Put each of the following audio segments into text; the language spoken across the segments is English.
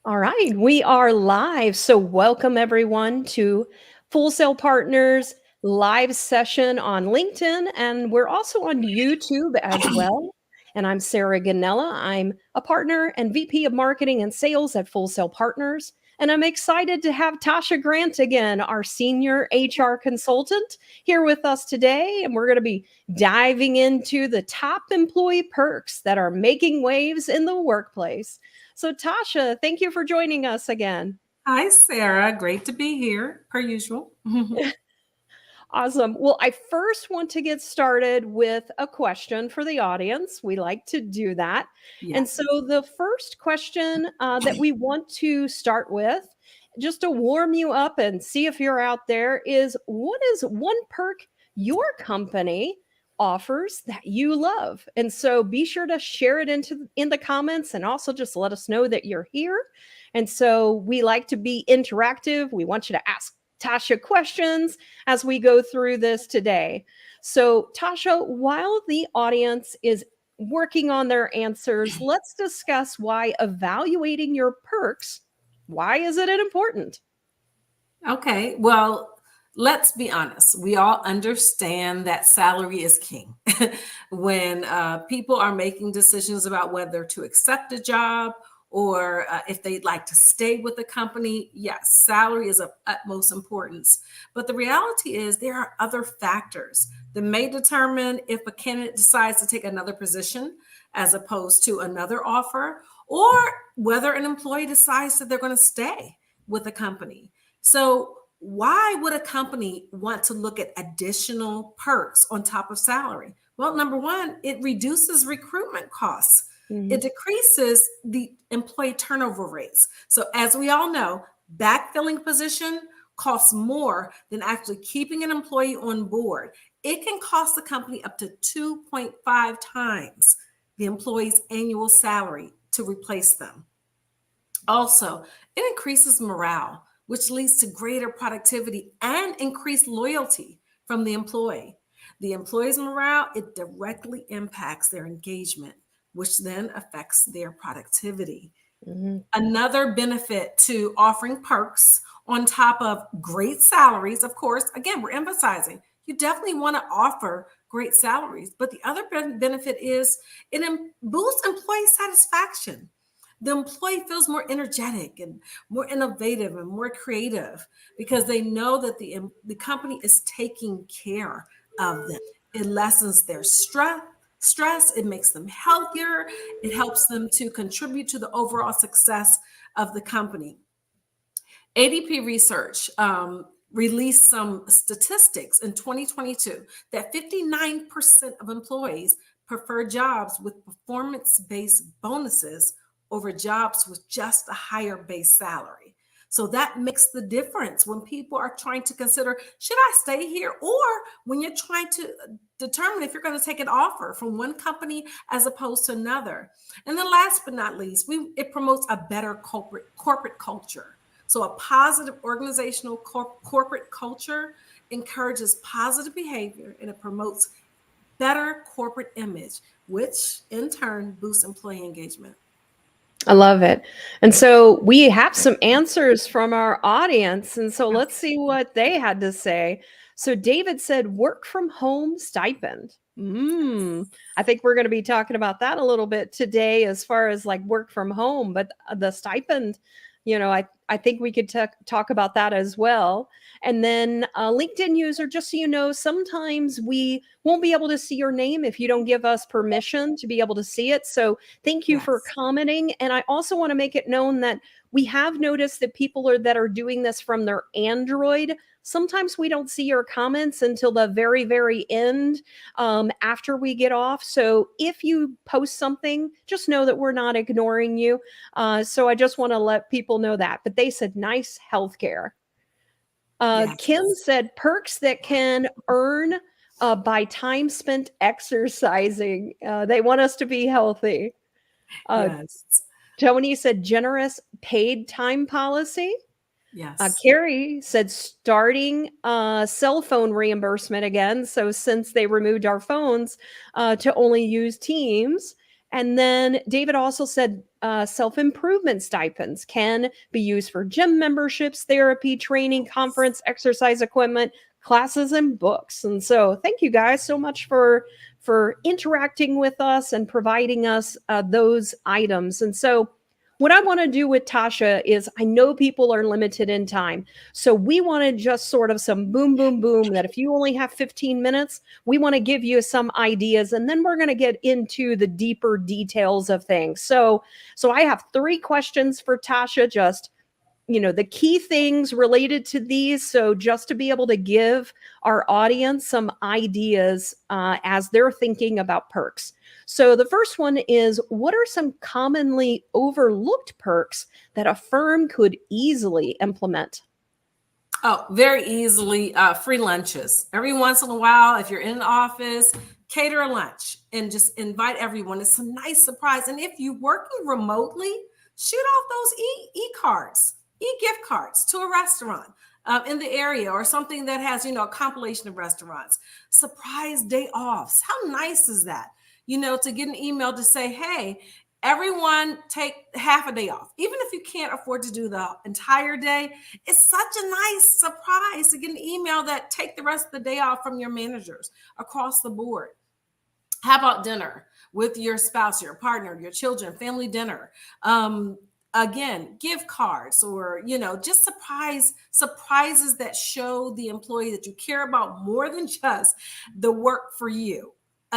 All right, we are live. So, welcome everyone to Full Sail Partners live session on LinkedIn, and we're also on YouTube as well. And I'm Sarah Gonnella. I'm a partner and VP of Marketing and Sales at Full Sail Partners. And I'm excited to have Tasia Grant again, our senior HR consultant, here with us today. And we're going to be diving into the top employee perks that are making waves in the workplace. So, Tasha, thank you for joining us again. Hi, Sarah. Great to be here, per usual. Awesome. Well, I first want to get started with a question for the audience. We like to do that. And Yes. so, the first question that we want to start with, just to warm you up and see if you're out there, is what is one perk your company offers that you love? And so be sure to share it in the comments and also just let us know that you're here. And so we like to be interactive. We want you to ask Tasha questions as we go through this today. So, Tasha, while the audience is working on their answers, let's discuss why evaluating your perks, why is it important? Okay. Well, let's be honest. We all understand that salary is king. When people are making decisions about whether to accept a job or if they'd like to stay with the company, yes, salary is of utmost importance. But the reality is there are other factors that may determine if a candidate decides to take another position as opposed to another offer, or whether an employee decides that they're going to stay with the company. So, why would a company want to look at additional perks on top of salary? Well, number one, it reduces recruitment costs. It Mhm. decreases the employee turnover rates. So, as we all know, backfilling a position costs more than actually keeping an employee on board. It can cost the company up to 2.5 times the employee's annual salary to replace them. Also, it increases morale, which leads to greater productivity and increased loyalty from the employee. The employee's morale, it directly impacts their engagement, which then affects their productivity. Mhm. Another benefit to offering perks on top of great salaries, of course, again, we're emphasizing you definitely want to offer great salaries, but the other benefit is it boosts employee satisfaction. The employee feels more energetic and more innovative and more creative because they know that the company is taking care of them. It lessens their stress, it makes them healthier, it helps them to contribute to the overall success of the company. ADP research released some statistics in 2022 that 59% of employees prefer jobs with performance based bonuses over jobs with just a higher base salary. So that makes the difference when people are trying to consider, should I stay here? Or when you're trying to determine if you're going to take an offer from one company as opposed to another. And then last but not least, it promotes a better corporate culture. So, a positive organizational corporate culture encourages positive behavior and it promotes better corporate image, which in turn boosts employee engagement. I love it. And so we have some answers from our audience. And so let's see what they had to say. So David said, work from home stipend. I think we're going to be talking about that a little bit today as far as like work from home, but the stipend, I think we could talk about that as well. And then LinkedIn user, just so you know, sometimes we won't be able to see your name if you don't give us permission to be able to see it. So thank you for Yes. commenting. And I also want to make it known that we have noticed that people that are doing this from their Android. Sometimes we don't see your comments until the very, very end after we get off. So if you post something, just know that we're not ignoring you. So I just want to let people know that. But they said nice healthcare. Kim Yes. said perks that can earn by time spent exercising. They want us to be healthy. Uh, Yes. Tony said generous paid time policy. Yes. Carrie said starting cell phone reimbursement again. So since they removed our phones to only use Teams. And then David also said self-improvement stipends can be used for gym memberships, therapy, training, conference, exercise equipment, classes, and books. And so thank you guys so much for interacting with us and providing us those items. And so what I want to do with Tasia is I know people are limited in time. So we want to just sort of some boom, boom, boom that if you only have 15 minutes, we want to give you some ideas and then we're going to get into the deeper details of things. So I have 3 questions for Tasia, just the key things related to these. So just to be able to give our audience some ideas as they're thinking about perks. So the first one is, what are some commonly overlooked perks that a firm could easily implement? Oh, very easily. Free lunches. Every once in a while, if you're in the office, cater a lunch and just invite everyone. It's a nice surprise. And if you're working remotely, shoot off those e-cards, e-gift cards to a restaurant in the area, or something that has, a compilation of restaurants. Surprise day offs. How nice is that? To get an email to say, hey, everyone take half a day off. Even if you can't afford to do the entire day, it's such a nice surprise to get an email that take the rest of the day off from your managers across the board. How about dinner with your spouse, your partner, your children, family dinner? Again, gift cards, or just surprises that show the employee that you care about more than just the work for you.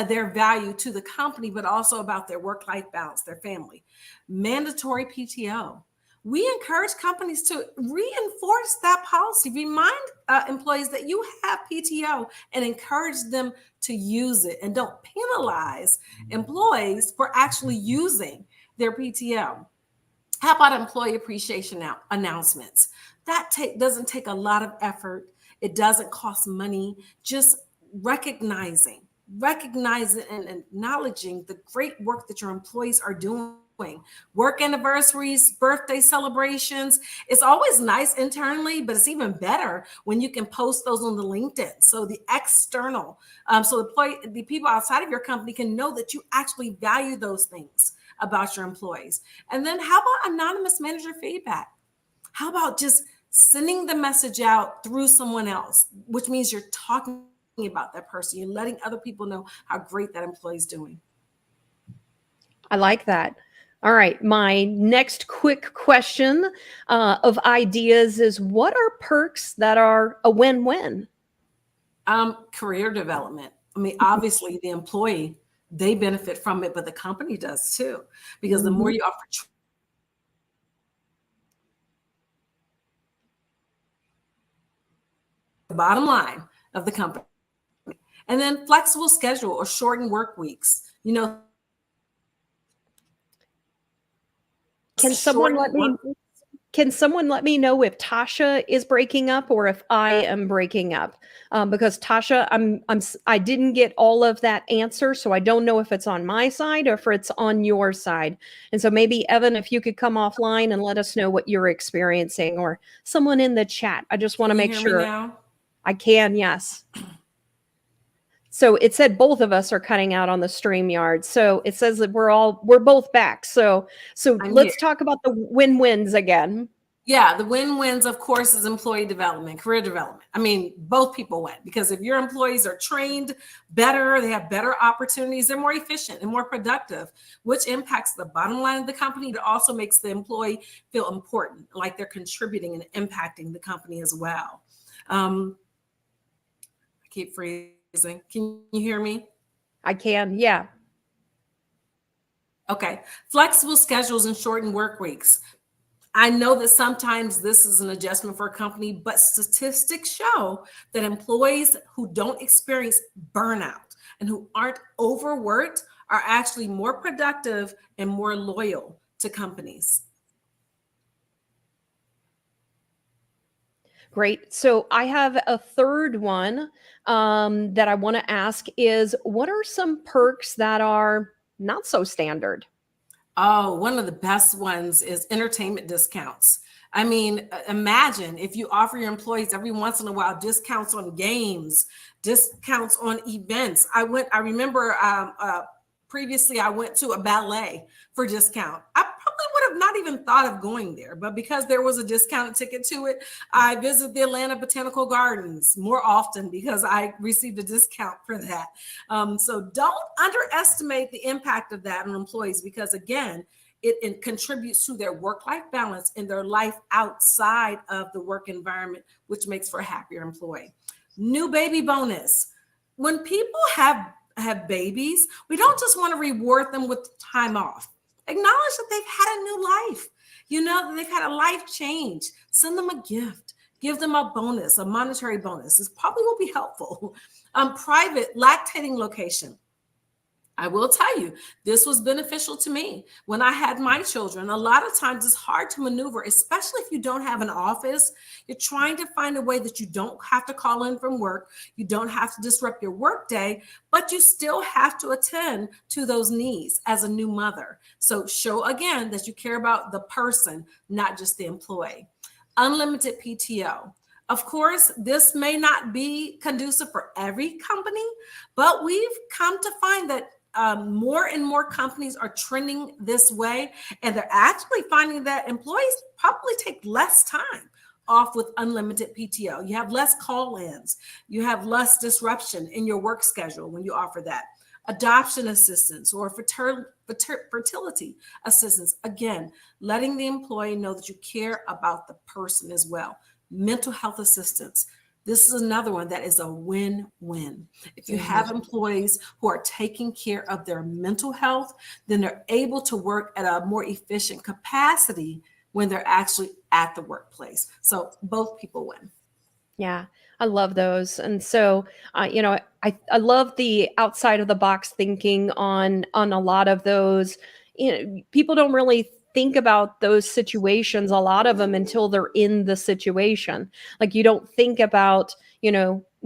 Their value to the company, but also about their work-life balance, their family. Mandatory PTO. We encourage companies to reinforce that policy. Remind employees that you have PTO and encourage them to use it, and don't penalize employees for actually using their PTO. How about employee appreciation announcements? That doesn't take a lot of effort. It doesn't cost money. Just recognizing and acknowledging the great work that your employees are doing. Work anniversaries, birthday celebrations. It's always nice internally, but it's even better when you can post those on the LinkedIn. So the external, so the people outside of your company can know that you actually value those things about your employees. And then how about anonymous manager feedback? How about just sending the message out through someone else, which means you're talking about that person. You're letting other people know how great that employee is doing. I like that. All right. My next quick question of ideas is, what are perks that are a win-win? Career development. I mean, obviously the employee, they benefit from it, but the company does too, because the more you offer the bottom line of the company. And then flexible schedule or shortened work weeks. Can someone let me know if Tasia is breaking up or if I am breaking up? Because Tasia, I didn't get all of that answer, so I don't know if it's on my side or if it's on your side. And so maybe Evan, if you could come offline and let us know what you're experiencing, or someone in the chat. I just want to make sure. Now? I can, yes. So it said both of us are cutting out on the StreamYard. So it says that we're both back. So let's talk about the win-wins again. Yeah, the win-wins, of course, is employee development, career development. I mean, both people win, because if your employees are trained better, they have better opportunities, they're more efficient and more productive, which impacts the bottom line of the company. It also makes the employee feel important, like they're contributing and impacting the company as well. I keep freezing. Can you hear me? I can, yeah. Okay. Flexible schedules and shortened work weeks. I know that sometimes this is an adjustment for a company, but statistics show that employees who don't experience burnout and who aren't overworked are actually more productive and more loyal to companies. Great. So I have a third one that I want to ask is, what are some perks that are not so standard? Oh, one of the best ones is entertainment discounts. I mean, imagine if you offer your employees every once in a while discounts on games, discounts on events. I remember previously I went to a ballet for discount. I probably would have not even thought of going there, but because there was a discounted ticket to it, I visit the Atlanta Botanical Gardens more often because I received a discount for that. So don't underestimate the impact of that on employees, because again, it contributes to their work-life balance and their life outside of the work environment, which makes for a happier employee. New baby bonus. When people have babies, we don't just want to reward them with time off. Acknowledge that they've had a new life, that they've had a life change. Send them a gift, give them a bonus, a monetary bonus. This probably will be helpful. Private lactating location. I will tell you, this was beneficial to me when I had my children. A lot of times it's hard to maneuver, especially if you don't have an office. You're trying to find a way that you don't have to call in from work. You don't have to disrupt your work day, but you still have to attend to those needs as a new mother. So show again that you care about the person, not just the employee. Unlimited PTO. Of course, this may not be conducive for every company, but we've come to find that more and more companies are trending this way, and they're actually finding that employees probably take less time off with unlimited PTO. You have less call-ins, you have less disruption in your work schedule when you offer that. Adoption assistance or fertility assistance. Again, letting the employee know that you care about the person as well. Mental health assistance. This is another one that is a win-win. If you have employees who are taking care of their mental health, then they're able to work at a more efficient capacity when they're actually at the workplace. So both people win. Yeah, I love those. And so, I love the outside of the box thinking on a lot of those. People don't really think about those situations, a lot of them, until they're in the situation. Like you don't think about,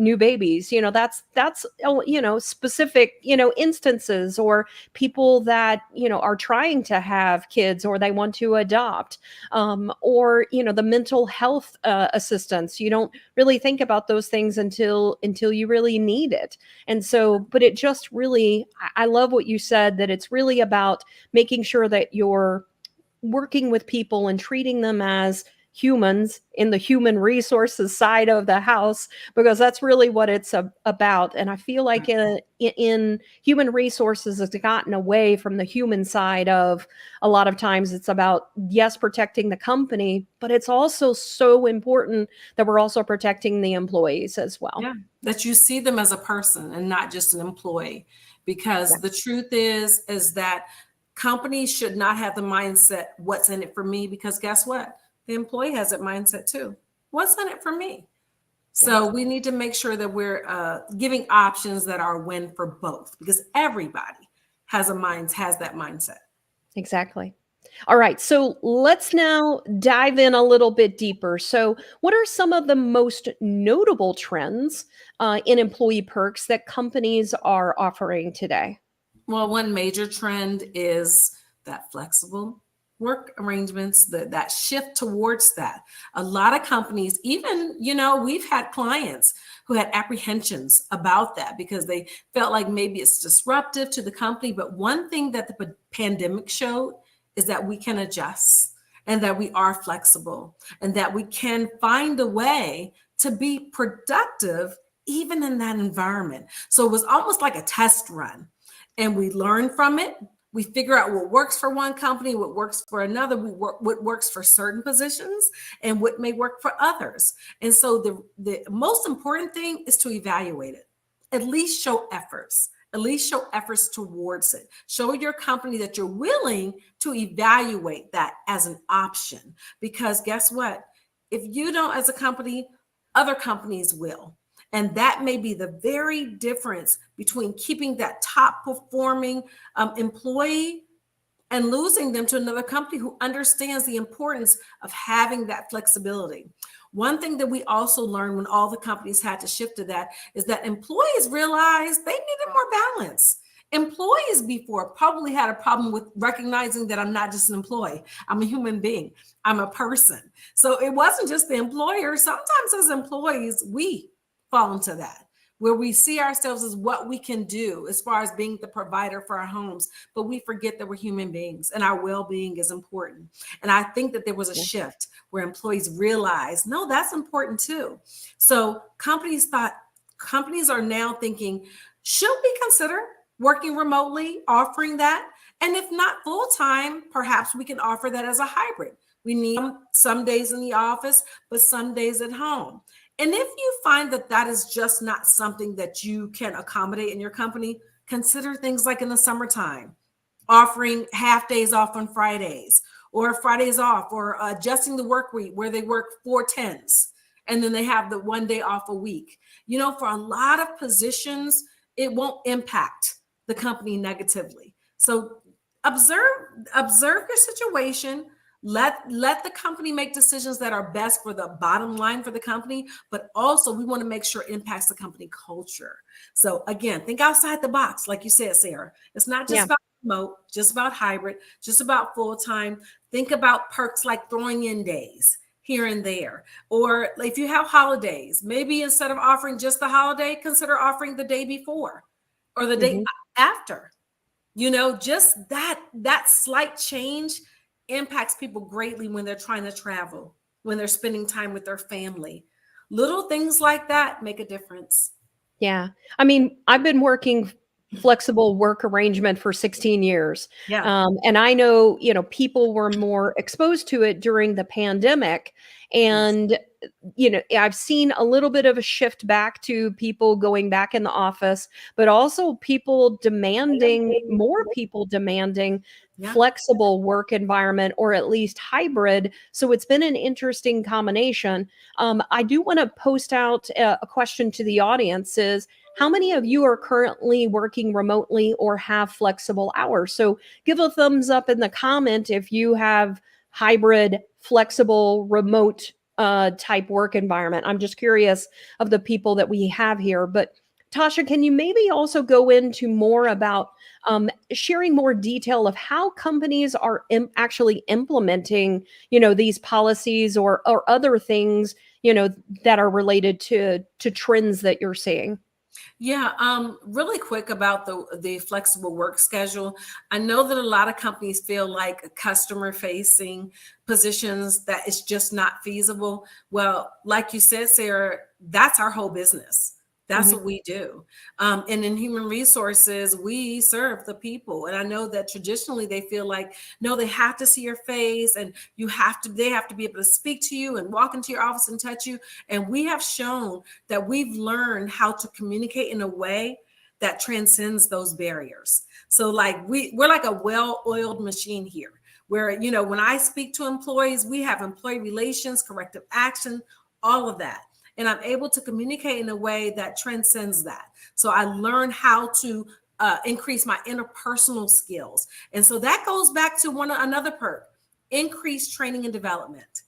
new babies, specific, instances, or people that, are trying to have kids or they want to adopt, or, the mental health assistance. You don't really think about those things until you really need it. And so, but it just really, I love what you said, that it's really about making sure that you're working with people and treating them as humans in the human resources side of the house, because that's really what it's about. And I feel like in human resources, it's gotten away from the human side of, a lot of times it's about, yes, protecting the company, but it's also so important that we're also protecting the employees as well. Yeah, that you see them as a person and not just an employee, because the truth is that companies should not have the mindset, what's in it for me? Because guess what? The employee has that mindset too. What's in it for me? So we need to make sure that we're giving options that are a win for both, because everybody has that mindset. Exactly. All right. So let's now dive in a little bit deeper. So, what are some of the most notable trends in employee perks that companies are offering today? Well, one major trend is that flexible work arrangements, that shift towards that. A lot of companies, even, we've had clients who had apprehensions about that because they felt like maybe it's disruptive to the company. But one thing that the pandemic showed is that we can adjust, and that we are flexible, and that we can find a way to be productive even in that environment. So it was almost like a test run. And we learn from it. We figure out what works for one company, what works for another, what works for certain positions, and what may work for others. And so the most important thing is to evaluate it. At least show efforts. At least show efforts towards it. Show your company that you're willing to evaluate that as an option. Because guess what? If you don't as a company, other companies will. And that may be the very difference between keeping that top performing employee and losing them to another company who understands the importance of having that flexibility. One thing that we also learned when all the companies had to shift to that is that employees realized they needed more balance. Employees before probably had a problem with recognizing that I'm not just an employee. I'm a human being. I'm a person. So it wasn't just the employer. Sometimes as employees, we fall into that. where we see ourselves as what we can do as far as being the provider for our homes, but we forget that we're human beings and our well-being is important. And I think that there was a shift where employees realized, no, that's important too. So companies are now thinking, should we consider working remotely, offering that? And if not full-time, perhaps we can offer that as a hybrid. We need some days in the office, but some days at home. And if you find that that is just not something that you can accommodate in your company, consider things like in the summertime, offering half days off on Fridays or Fridays off, or adjusting the work week where they work 4/10s and then they have the 1 day off a week. For a lot of positions, it won't impact the company negatively. So observe your situation. Let the company make decisions that are best for the bottom line for the company, but also we want to make sure it impacts the company culture. So again, think outside the box, like you said, Sarah. It's not just about remote, just about hybrid, just about full-time. Think about perks like throwing in days here and there. Or if you have holidays, maybe instead of offering just the holiday, consider offering the day before or the day after. Just that slight change impacts people greatly when they're trying to travel, when they're spending time with their family. Little things like that make a difference. Yeah. I mean, I've been working flexible work arrangement for 16 years. Yeah. And I know, people were more exposed to it during the pandemic. And, I've seen a little bit of a shift back to people going back in the office, but also more people demanding flexible work environment, or at least hybrid. So it's been an interesting combination. I do want to post out a question to the audience is, how many of you are currently working remotely or have flexible hours? So give a thumbs up in the comment if you have hybrid, flexible, remote type work environment. I'm just curious of the people that we have here. But Tasia, can you maybe also go into more about sharing more detail of how companies are actually implementing, these policies or other things, that are related to trends that you're seeing? Yeah, really quick about the flexible work schedule. I know that a lot of companies feel like customer facing positions that it's just not feasible. Well, like you said, Sarah, that's our whole business. That's what we do. And in human resources, we serve the people. And I know that traditionally they feel like, no, they have to see your face and they have to be able to speak to you and walk into your office and touch you. And we have shown that we've learned how to communicate in a way that transcends those barriers. So like we're like a well-oiled machine here where, when I speak to employees, we have employee relations, corrective action, all of that. And I'm able to communicate in a way that transcends that. So I learn how to increase my interpersonal skills. And so that goes back to another perk, increased training and development.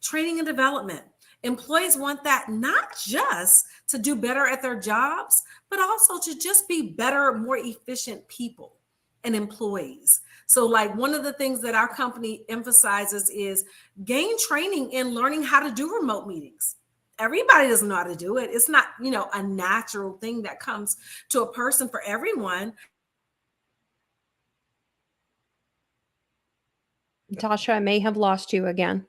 Training and development. Employees want that not just to do better at their jobs, but also to just be better, more efficient people and employees. So like one of the things that our company emphasizes is gain training in learning how to do remote meetings. Everybody doesn't know how to do it. It's not, a natural thing that comes to a person for everyone. Tasha, I may have lost you again.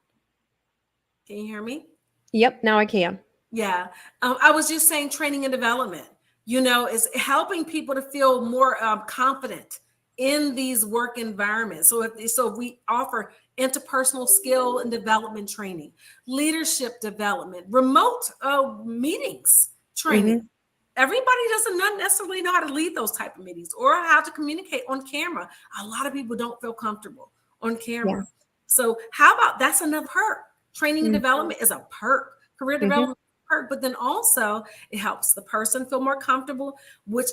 Can you hear me? Yep, now I can. Yeah. I was just saying training and development, is helping people to feel more confident in these work environments. So if we offer interpersonal skill and development training, leadership development, remote meetings training. Everybody doesn't not necessarily know how to lead those type of meetings or how to communicate on camera. A lot of people don't feel comfortable on camera. Yeah. So how about that's another perk? Training and development is a perk. Career development perk, but then also it helps the person feel more comfortable, which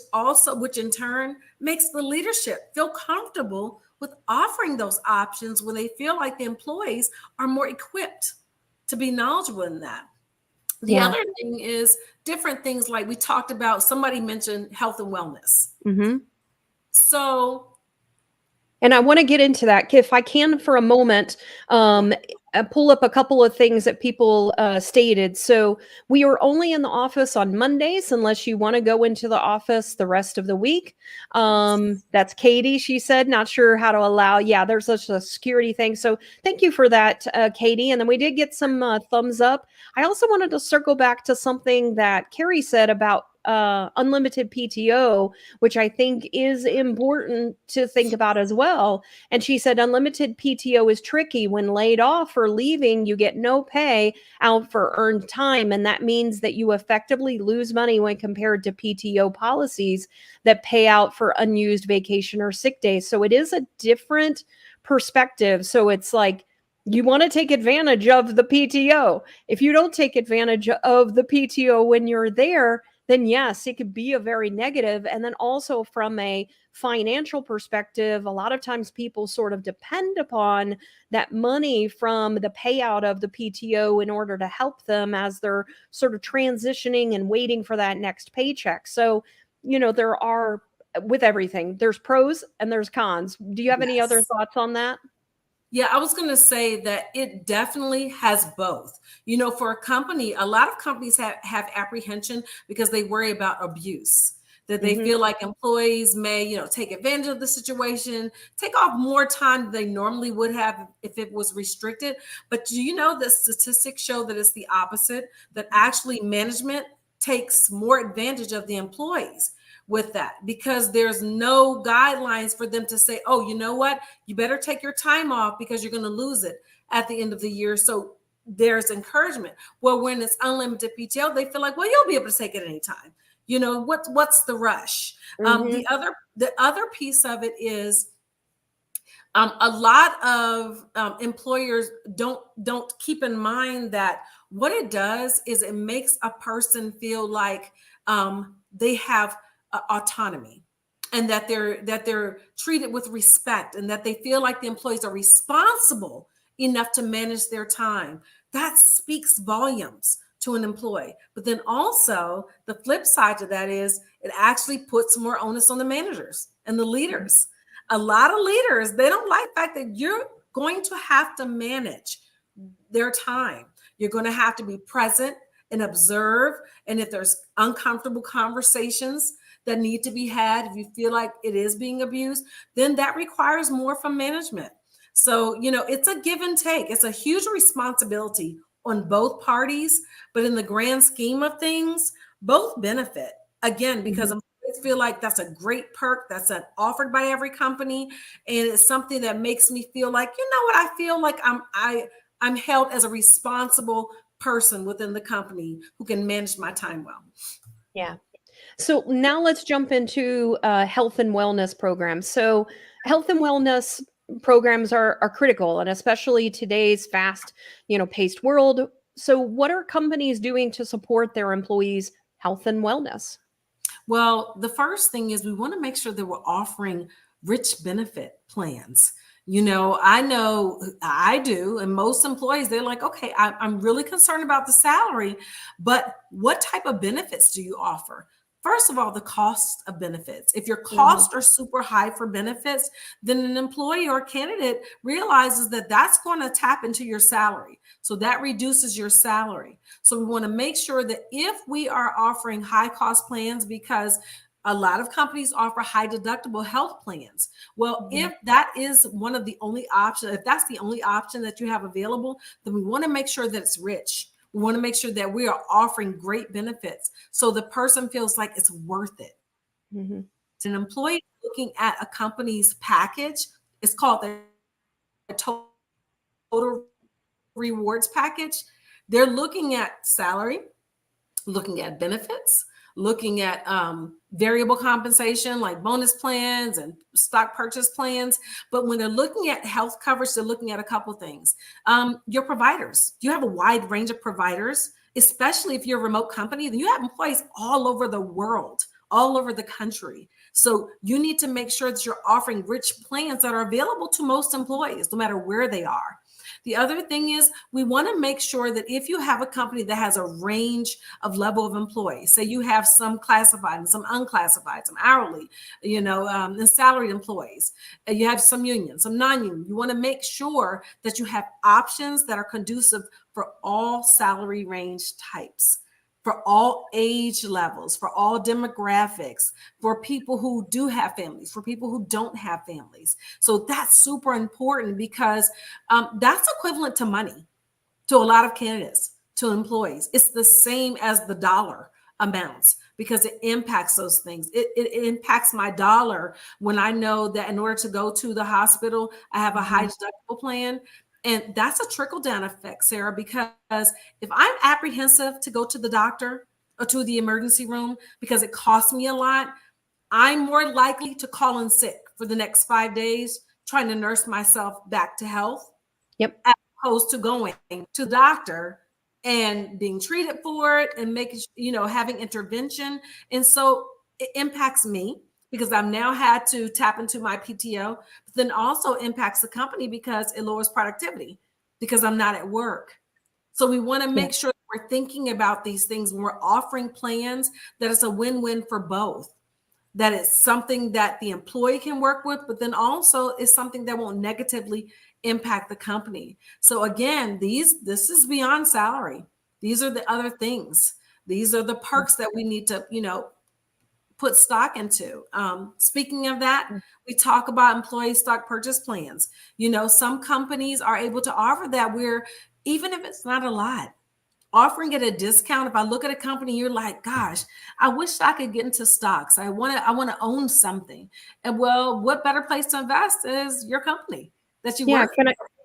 in turn makes the leadership feel comfortable with offering those options when they feel like the employees are more equipped to be knowledgeable in that. The other thing is different things like we talked about, somebody mentioned health and wellness. So. And I want to get into that if I can for a moment. pull up a couple of things that people stated. So we are only in the office on Mondays unless you want to go into the office the rest of the week. That's Katie. She said, not sure how to allow. Yeah, there's such a security thing. So thank you for that, Katie. And then we did get some thumbs up. I also wanted to circle back to something that Carrie said about unlimited PTO, which I think is important to think about as well. And she said unlimited PTO is tricky. When laid off or leaving, you get no pay out for earned time. And that means that you effectively lose money when compared to PTO policies that pay out for unused vacation or sick days. So it is a different perspective. So it's like, you want to take advantage of the PTO. If you don't take advantage of the PTO when you're there, then yes, it could be a very negative. And then also from a financial perspective, a lot of times people sort of depend upon that money from the payout of the PTO in order to help them as they're sort of transitioning and waiting for that next paycheck. So, there are, with everything, there's pros and there's cons. Do you have any other Yes. thoughts on that? Yeah, I was going to say that it definitely has both. For a company, a lot of companies have apprehension because they worry about abuse, that they Mm-hmm. feel like employees may, take advantage of the situation, take off more time than they normally would have if it was restricted. But do you know that statistics show that it's the opposite, that actually management takes more advantage of the employees with that, because there's no guidelines for them to say, oh, you know what, you better take your time off because you're going to lose it at the end of the year. So there's encouragement. Well, when it's unlimited PTO, they feel like, well, you'll be able to take it anytime. What's the rush? Mm-hmm. The other piece of it is a lot of employers don't keep in mind that what it does is it makes a person feel like they have autonomy, and that they're treated with respect, and that they feel like the employees are responsible enough to manage their time. That speaks volumes to an employee. But then also the flip side to that is it actually puts more onus on the managers and the leaders. A lot of leaders, they don't like the fact that you're going to have to manage their time. You're going to have to be present and observe. And if there's uncomfortable conversations that need to be had, if you feel like it is being abused, then that requires more from management. So, it's a give and take. It's a huge responsibility on both parties, but in the grand scheme of things, both benefit. Again, because employees feel like that's a great perk that's offered by every company, and it's something that makes me feel like, what, I feel like I'm held as a responsible person within the company who can manage my time well. Yeah. So now let's jump into health and wellness programs. So health and wellness programs are critical, and especially today's fast, paced world. So what are companies doing to support their employees' health and wellness? Well, the first thing is we want to make sure that we're offering rich benefit plans. I know I do, and most employees, they're like, okay, I'm really concerned about the salary, but what type of benefits do you offer? First of all, the cost of benefits. If your Mhm. costs are super high for benefits, then an employee or candidate realizes that that's going to tap into your salary. So that reduces your salary. So we want to make sure that if we are offering high cost plans, because a lot of companies offer high deductible health plans. Well, if that is one of the only options, if that's the only option that you have available, then we want to make sure that it's rich. We want to make sure that we are offering great benefits so the person feels like it's worth it. Mhm. An employee looking at a company's package, it's called the total rewards package. They're looking at salary, looking at benefits, looking at variable compensation like bonus plans and stock purchase plans. But when they're looking at health coverage, they're looking at a couple things. Your providers, you have a wide range of providers, especially if you're a remote company, then you have employees all over the world, all over the country So you need to make sure that you're offering rich plans that are available to most employees, no matter where they are. The other thing is we want to make sure that if you have a company that has a range of level of employees, say you have some classified and some unclassified, some hourly, and salaried employees, and you have some union, some non-union, you want to make sure that you have options that are conducive for all salary range types, for all age levels, for all demographics, for people who do have families, for people who don't have families. So that's super important because that's equivalent to money to a lot of candidates, to employees. It's the same as the dollar amounts because it impacts those things. It impacts my dollar when I know that in order to go to the hospital, I have a high deductible plan. And that's a trickle down effect, Sarah, because if I'm apprehensive to go to the doctor or to the emergency room because it costs me a lot, I'm more likely to call in sick for the next 5 days, trying to nurse myself back to health, Yep. as opposed to going to the doctor and being treated for it and having intervention. And so it impacts me because I've now had to tap into my PTO, but then also impacts the company because it lowers productivity because I'm not at work. So we want to Yeah. make sure that we're thinking about these things when we're offering plans, that it's a win-win for both, that it's something that the employee can work with, but then also is something that won't negatively impact the company. So again, this is beyond salary. These are the other things. These are the perks that we need to, put stock into. Speaking of that, we talk about employee stock purchase plans. Some companies are able to offer that where even if it's not a lot, offering it a discount. If I look at a company, you're like, gosh, I wish I could get into stocks. I want to own something. And well, what better place to invest is your company that you Yeah, work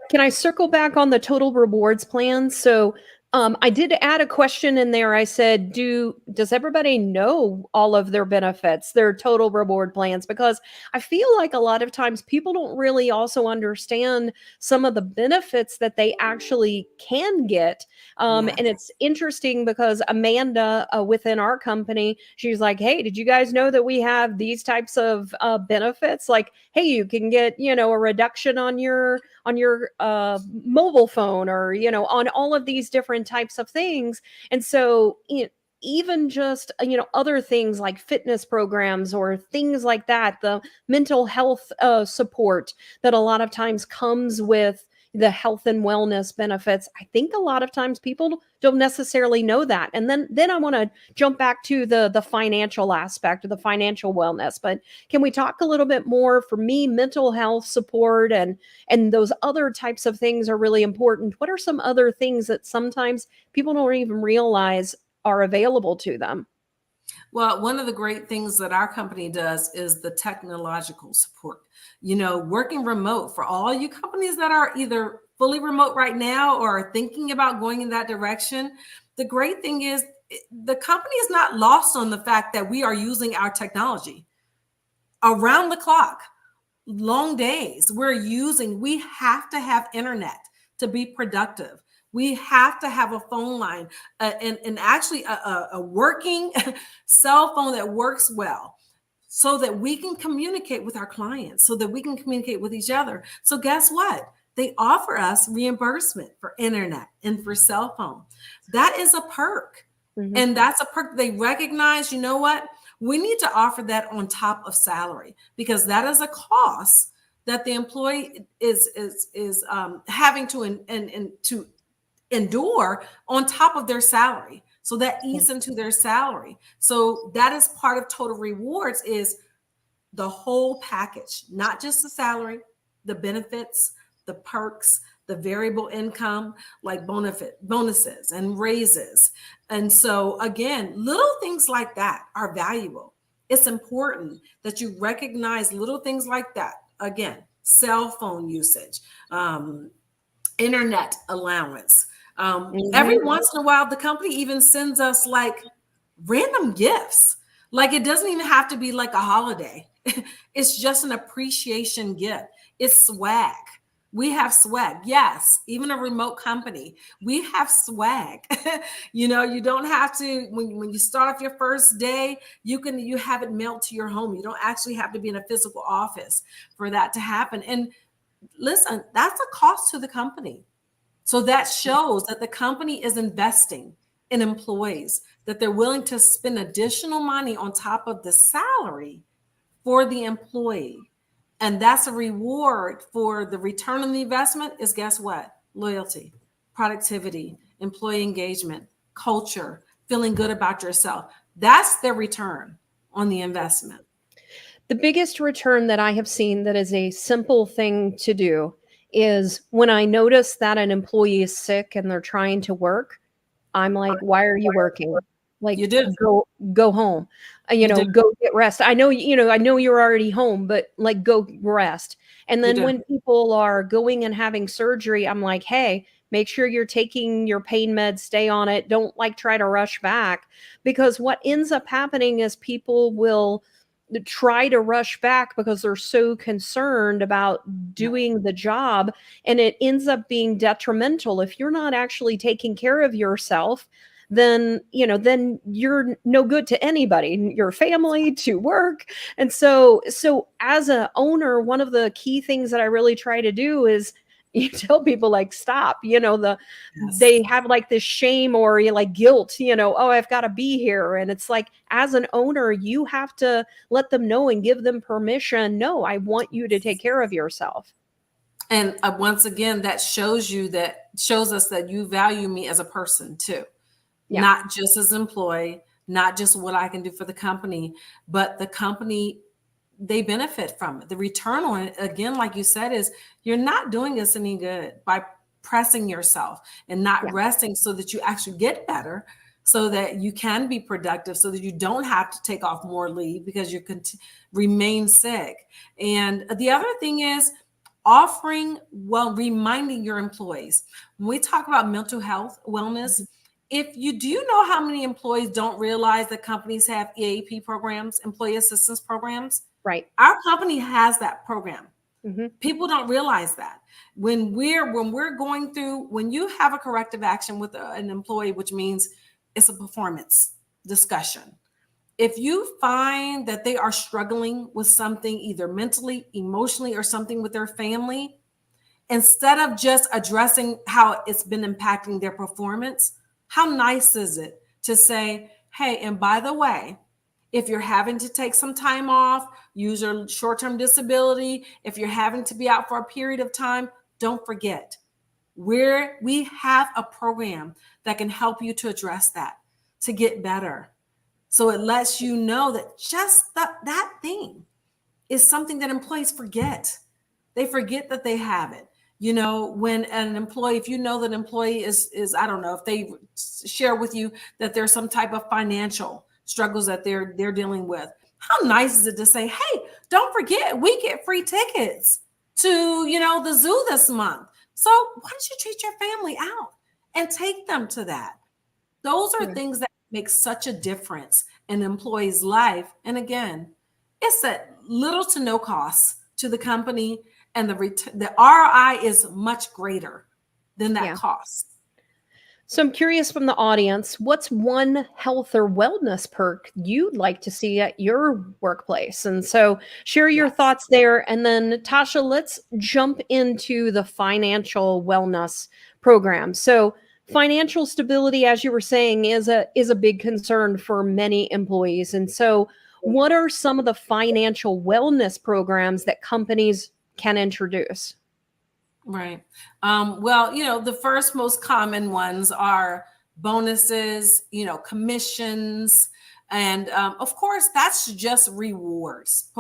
can I circle back on the total rewards plan? So, I did add a question in there. I said, does everybody know all of their benefits, their total reward plans? Because I feel like a lot of times people don't really also understand some of the benefits that they actually can get. Yeah. And it's interesting because Amanda, within our company, she's like, "Hey, did you guys know that we have these types of benefits? Like, hey, you can get, a reduction on your mobile phone, or on all of these different types of things." And so even just other things like fitness programs or things like that, the mental health support that a lot of times comes with the health and wellness benefits, I think a lot of times people don't necessarily know that. And then I want to jump back to the financial aspect of the financial wellness. But can we talk a little bit more? For me, mental health support and those other types of things are really important. What are some other things that sometimes people don't even realize are available to them? Well, one of the great things that our company does is the technological support. Working remote, for all you companies that are either fully remote right now or are thinking about going in that direction, the great thing is the company is not lost on the fact that we are using our technology around the clock, long days. We have to have internet to be productive. We have to have a phone line, and actually a working cell phone that works well, so that we can communicate with our clients, so that we can communicate with each other. So guess what? They offer us reimbursement for internet and for cell phone. That is a perk. Mhm. And that's a perk they recognize. You know what? We need to offer that on top of salary, because that is a cost that the employee is having to and to endure on top of their salary. So that eats into their salary. So that is part of total rewards, is the whole package, not just the salary, the benefits, the perks, the variable income, like bonuses and raises. And so again, little things like that are valuable. It's important that you recognize little things like that. Again, cell phone usage, internet allowance. Every Mhm. once in a while, the company even sends us like random gifts. Like it doesn't even have to be like a holiday. It's just an appreciation gift. It's swag. We have swag. Yes, even a remote company, we have swag. You know, you don't have to, when you start off your first day, you have it mailed to your home. You don't actually have to be in a physical office for that to happen. And listen, that's a cost to the company. So that shows that the company is investing in employees, that they're willing to spend additional money on top of the salary for the employee. And that's a reward for the return on the investment is, guess what? Loyalty, productivity, employee engagement, culture, feeling good about yourself. That's their return on the investment. The biggest return that I have seen that is a simple thing to do is when I notice that an employee is sick and they're trying to work, I'm like, "Why are you working? You Like, do. go home. You do. Go get rest. I know you're already home, but, like, go rest." And You then do. when people are going and having surgery, I'm like, "Hey, make sure you're taking your pain meds, stay on it. Don't, like, try to rush back." Because what ends up happening is people will try to rush back because they're so concerned about Yeah. doing the job, and it ends up being detrimental. If you're not actually taking care of yourself, then then you're no good to anybody, your family, to work. And so as a owner, one of the key things that I really try to do is you tell people, like, stop. They Yes. have, like, this shame or like guilt, oh, I've got to be here. And it's like, as an owner, you have to let them know and give them permission. No, I want you to take care of yourself. And once again, that shows us that you value me as a person too, Yeah. not just as an employee, not just what I can do for the company, but the company, they benefit from it. The return on it, again, like you said, is you're not doing us any good by pressing yourself and not Yeah. resting so that you actually get better, so that you can be productive, so that you don't have to take off more leave because you can remain sick. And the other thing is reminding your employees. When we talk about mental health, wellness, Mhm. if you do, you know how many employees don't realize that companies have EAP programs, employee assistance programs? Right. Our company has that program. Hmm. People don't realize that when we're going through, when you have a corrective action with an employee, which means it's a performance discussion. If you find that they are struggling with something, either mentally, emotionally, or something with their family, instead of just addressing how it's been impacting their performance, how nice is it to say, hey, and by the way, if you're having to take some time off, use your short-term disability, if you're having to be out for a period of time, don't forget, we have a program that can help you to address that, to get better. So it lets you know that just that thing is something that employees forget. They forget that they have it. You know, when an employee, if you know that an employee is I don't know, if they share with you that there's some type of financial struggles that they're dealing with, how nice is it to say, hey, don't forget, we get free tickets to, the zoo this month. So why don't you treat your family out and take them to that? Those are Yeah. things that make such a difference in an employee's life. And again, it's at little to no cost to the company, and the ROI is much greater than that Yeah. cost. So I'm curious from the audience, what's one health or wellness perk you'd like to see at your workplace? And so share your Yes. thoughts there. And then, Tasha, let's jump into the financial wellness program. So financial stability, as you were saying, is a big concern for many employees. And so what are some of the financial wellness programs that companies can introduce? Right. Well, the first most common ones are bonuses, commissions. And of course, that's just rewards.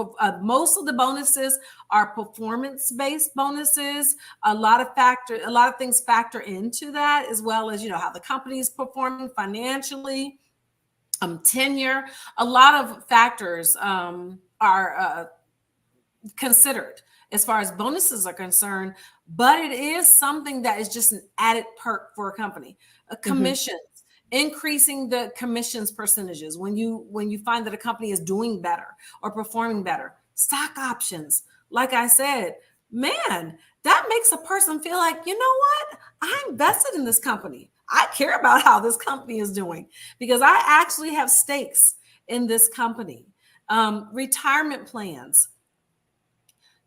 Most of the bonuses are performance-based bonuses. A lot of things factor into that, as well as, how the company is performing financially, tenure. A lot of factors are considered as far as bonuses are concerned, but it is something that is just an added perk for a company. Mhm. Commissions, increasing the commissions percentages when you find that a company is doing better or performing better. Stock options, like I said, man, that makes a person feel like, you know what? I invested in this company. I care about how this company is doing because I actually have stakes in this company. Retirement plans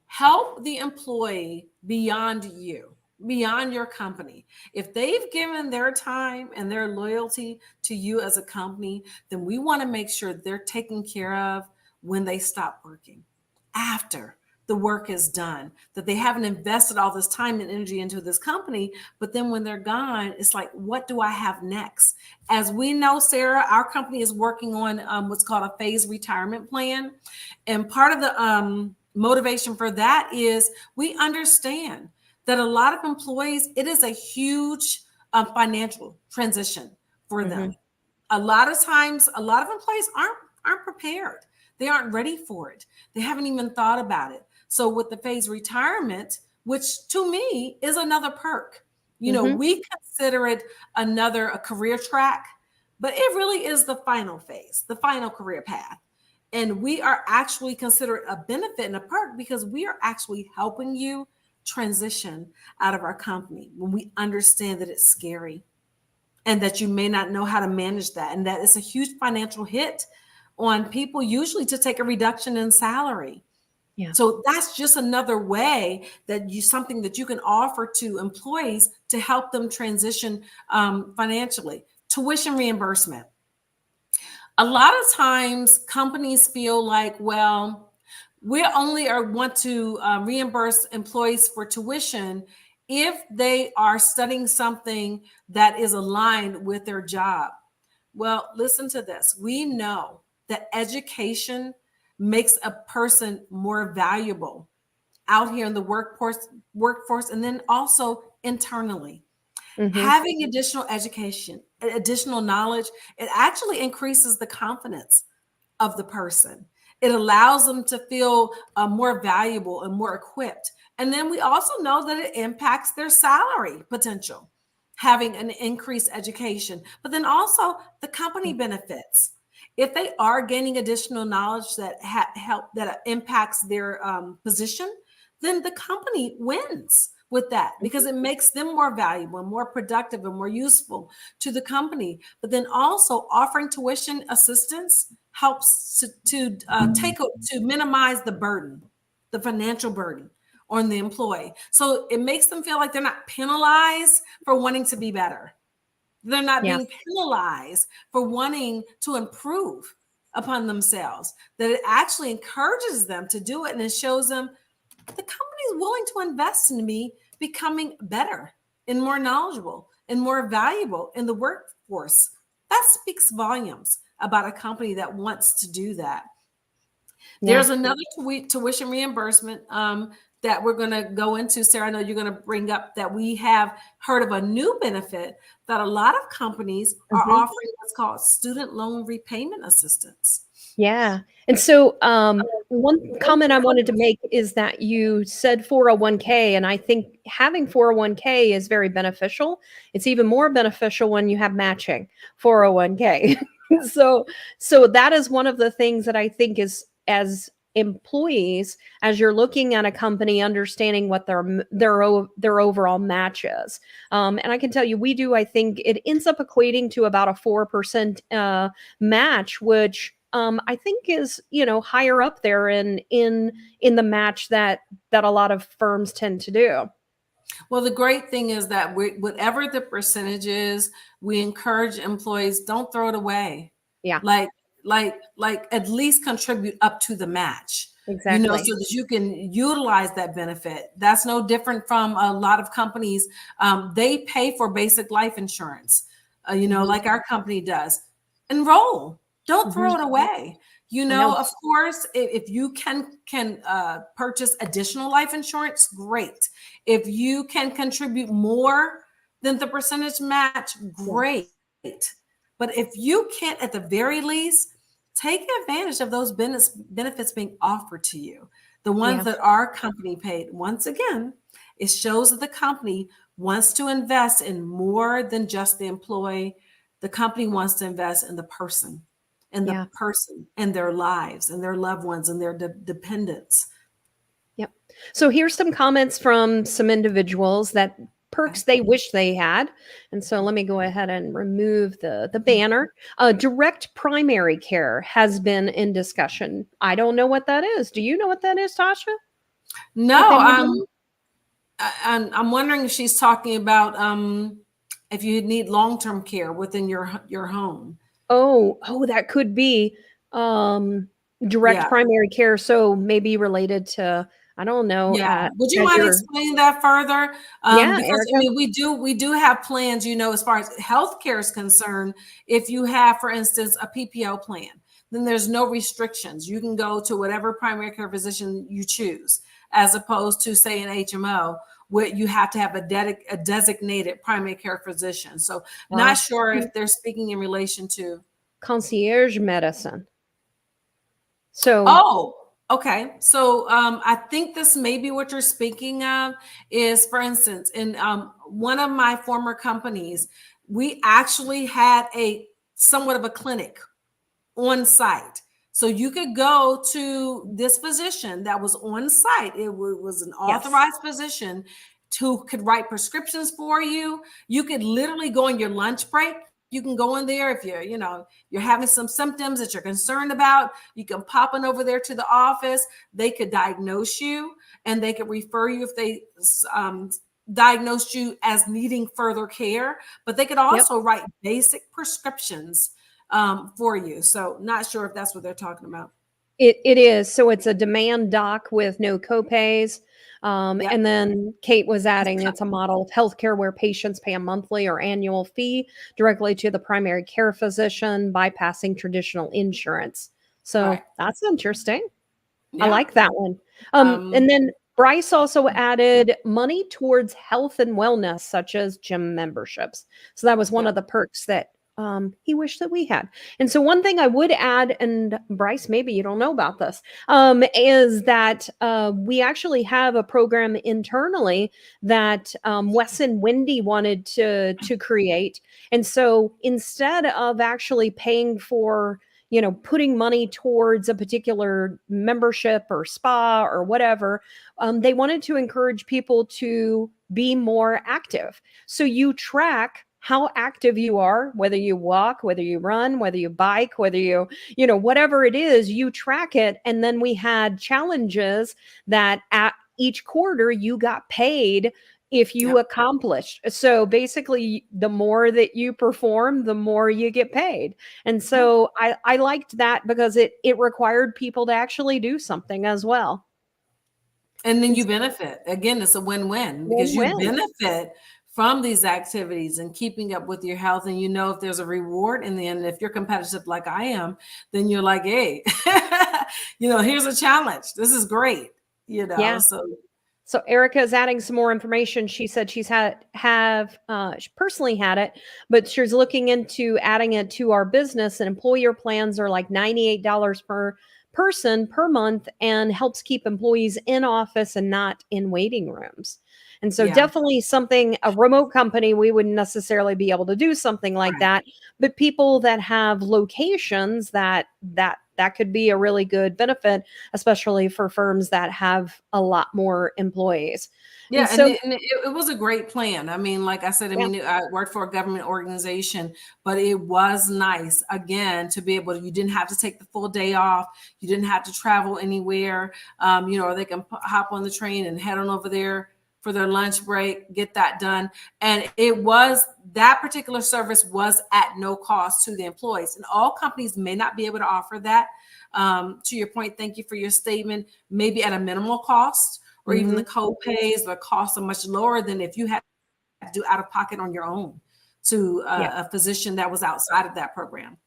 help the employee beyond you, beyond your company. If they've given their time and their loyalty to you as a company, then we want to make sure they're taken care of when they stop working, after the work is done, that they haven't invested all this time and energy into this company. But then when they're gone, it's like, what do I have next? As we know, Sarah, our company is working on what's called a phased retirement plan. And part of the motivation for that is we understand that a lot of employees, it is a huge financial transition for Mhm. them. A lot of times, a lot of employees aren't prepared. They aren't ready for it. They haven't even thought about it. So with the phased retirement, which to me is another perk, Mhm. we consider it a career track, but it really is the final phase, the final career path. And we are actually considered a benefit and a perk because we are actually helping you transition out of our company when we understand that it's scary and that you may not know how to manage that, and that it's a huge financial hit on people usually to take a reduction in salary. Yeah. So that's just another way that something that you can offer to employees to help them transition financially. Tuition reimbursement. A lot of times companies feel like, well, we only want to reimburse employees for tuition if they are studying something that is aligned with their job. Well, listen to this. We know that education makes a person more valuable out here in the workforce, and then also internally. Mhm. Having additional education, additional knowledge, it actually increases the confidence of the person. It allows them to feel more valuable and more equipped. And then we also know that it impacts their salary potential, having an increased education, but then also the company benefits. If they are gaining additional knowledge that impacts their position, then the company wins with that because Mhm. it makes them more valuable and more productive and more useful to the company. But then also offering tuition assistance helps to minimize the burden, the financial burden on the employee. So it makes them feel like they're not penalized for wanting to be better. They're not Yeah. being penalized for wanting to improve upon themselves. That it actually encourages them to do it, and it shows them the company is willing to invest in me becoming better and more knowledgeable and more valuable in the workforce. That speaks volumes about a company that wants to do that. Yeah. There's another tuition reimbursement that we're going to go into. Sarah, I know you're going to bring up that we have heard of a new benefit that a lot of companies are Mhm. offering what's called student loan repayment assistance. Yeah. And so, one comment I wanted to make is that you said 401k, and I think having 401k is very beneficial. It's even more beneficial when you have matching 401k. So, that is one of the things that I think is, as employees, as you're looking at a company, understanding what their overall match is. And I can tell you, we do. I think it ends up equating to about a 4% match, which I think is, higher up there in the match that a lot of firms tend to do. Well, the great thing is that whatever the percentage is, we encourage employees don't throw it away. Yeah, Like, like at least contribute up to the match, exactly. so that you can utilize that benefit. That's no different from a lot of companies. They pay for basic life insurance, Hmm. like our company does. Enroll. Don't Hmm. throw it away. I know. Of course, if you can purchase additional life insurance, great. If you can contribute more than the percentage match, Yeah, great. But if you can't, at the very least, take advantage of those benefits being offered to you, the ones yeah, that are company paid. Once again, it shows that the company wants to invest in more than just the employee. The company wants to invest in the person, and yeah. their lives and their loved ones and their dependents. Yep. So here's some comments from some individuals that Okay. perks they wish they had. And so let me go ahead and remove the banner. Direct primary care has been in discussion. I don't know what that is. Do you know what that is, Tasha? With No, anybody? I'm wondering if she's talking about if you need long-term care within your home. Oh, that could be um, direct Yeah. primary care. So maybe related to, I don't know, Yeah. Would you as mind you're, explaining that further? yeah, Because I Erica. mean, we do have plans, as far as healthcare is concerned. If you have, for instance, a PPO plan, then there's no restrictions. You can go to whatever primary care physician you choose, as opposed to, say, an HMO, where you have to have a designated primary care physician. So, not sure if they're speaking in relation to. Concierge medicine. So, Oh, okay. So I think this may be what you're speaking of is, for instance, in one of my former companies, we actually had a somewhat of a clinic on site. So you could go to this physician that was on site. It was an yes. authorized physician who could write prescriptions for you. You could literally go on your lunch break. You can go in there if you're having some symptoms that you're concerned about. You can pop on over there to the office. They could diagnose you, and they could refer you if they diagnosed you as needing further care. But they could Yep. also write basic prescriptions for you. So not sure if that's what they're talking about. It is. So it's a demand doc with no copays. Yep. And then Kate was It's adding it's a model of healthcare where patients pay a monthly or annual fee directly to the primary care physician, bypassing traditional insurance. So right. that's interesting. I Yeah. like that one. Um, And then Bryce also added money towards health and wellness, such as gym memberships. So that was one yeah. of the perks that he wished that we had. And so one thing I would add, and Bryce, maybe you don't know about this, is that we actually have a program internally that Wes and Wendy wanted to create. And so instead of actually paying for putting money towards a particular membership or spa or whatever, they wanted to encourage people to be more active. So you track how active you are, whether you walk, whether you run, whether you bike, whether whatever it is, you track it. And then we had challenges that at each quarter you got paid if you Yep. accomplished. So basically, the more that you perform, the more you get paid. And Yep. so I liked that because it required people to actually do something as well. And then And you benefit. Again, it's a win-win because you win-win. benefit from these activities and keeping up with your health. And if there's a reward in the end, if you're competitive like I am, then you're like, hey, here's a challenge. This is great. Yeah. So So Erica is adding some more information. She said she's she personally had it, but she's looking into adding it to our business. And employer plans are like $98 per person per month and helps keep employees in office and not in waiting rooms. And so yeah, definitely something a remote company we wouldn't necessarily be able to do something like right. that, but people that have locations that could be a really good benefit, especially for firms that have a lot more employees. Yeah, And and so, it was a great plan. I mean, like I said, yeah, I worked for a government organization, but it was nice again to be able to. You didn't have to take the full day off. You didn't have to travel anywhere. Or they can hop on the train and head on over there for their lunch break, get that done. And that particular service was at no cost to the employees. And all companies may not be able to offer that. To your point, thank you for your statement. Maybe at a minimal cost, or even the mhm, co-pays or costs are much lower than if you had to do out of pocket on your own to yeah. a physician that was outside of that program.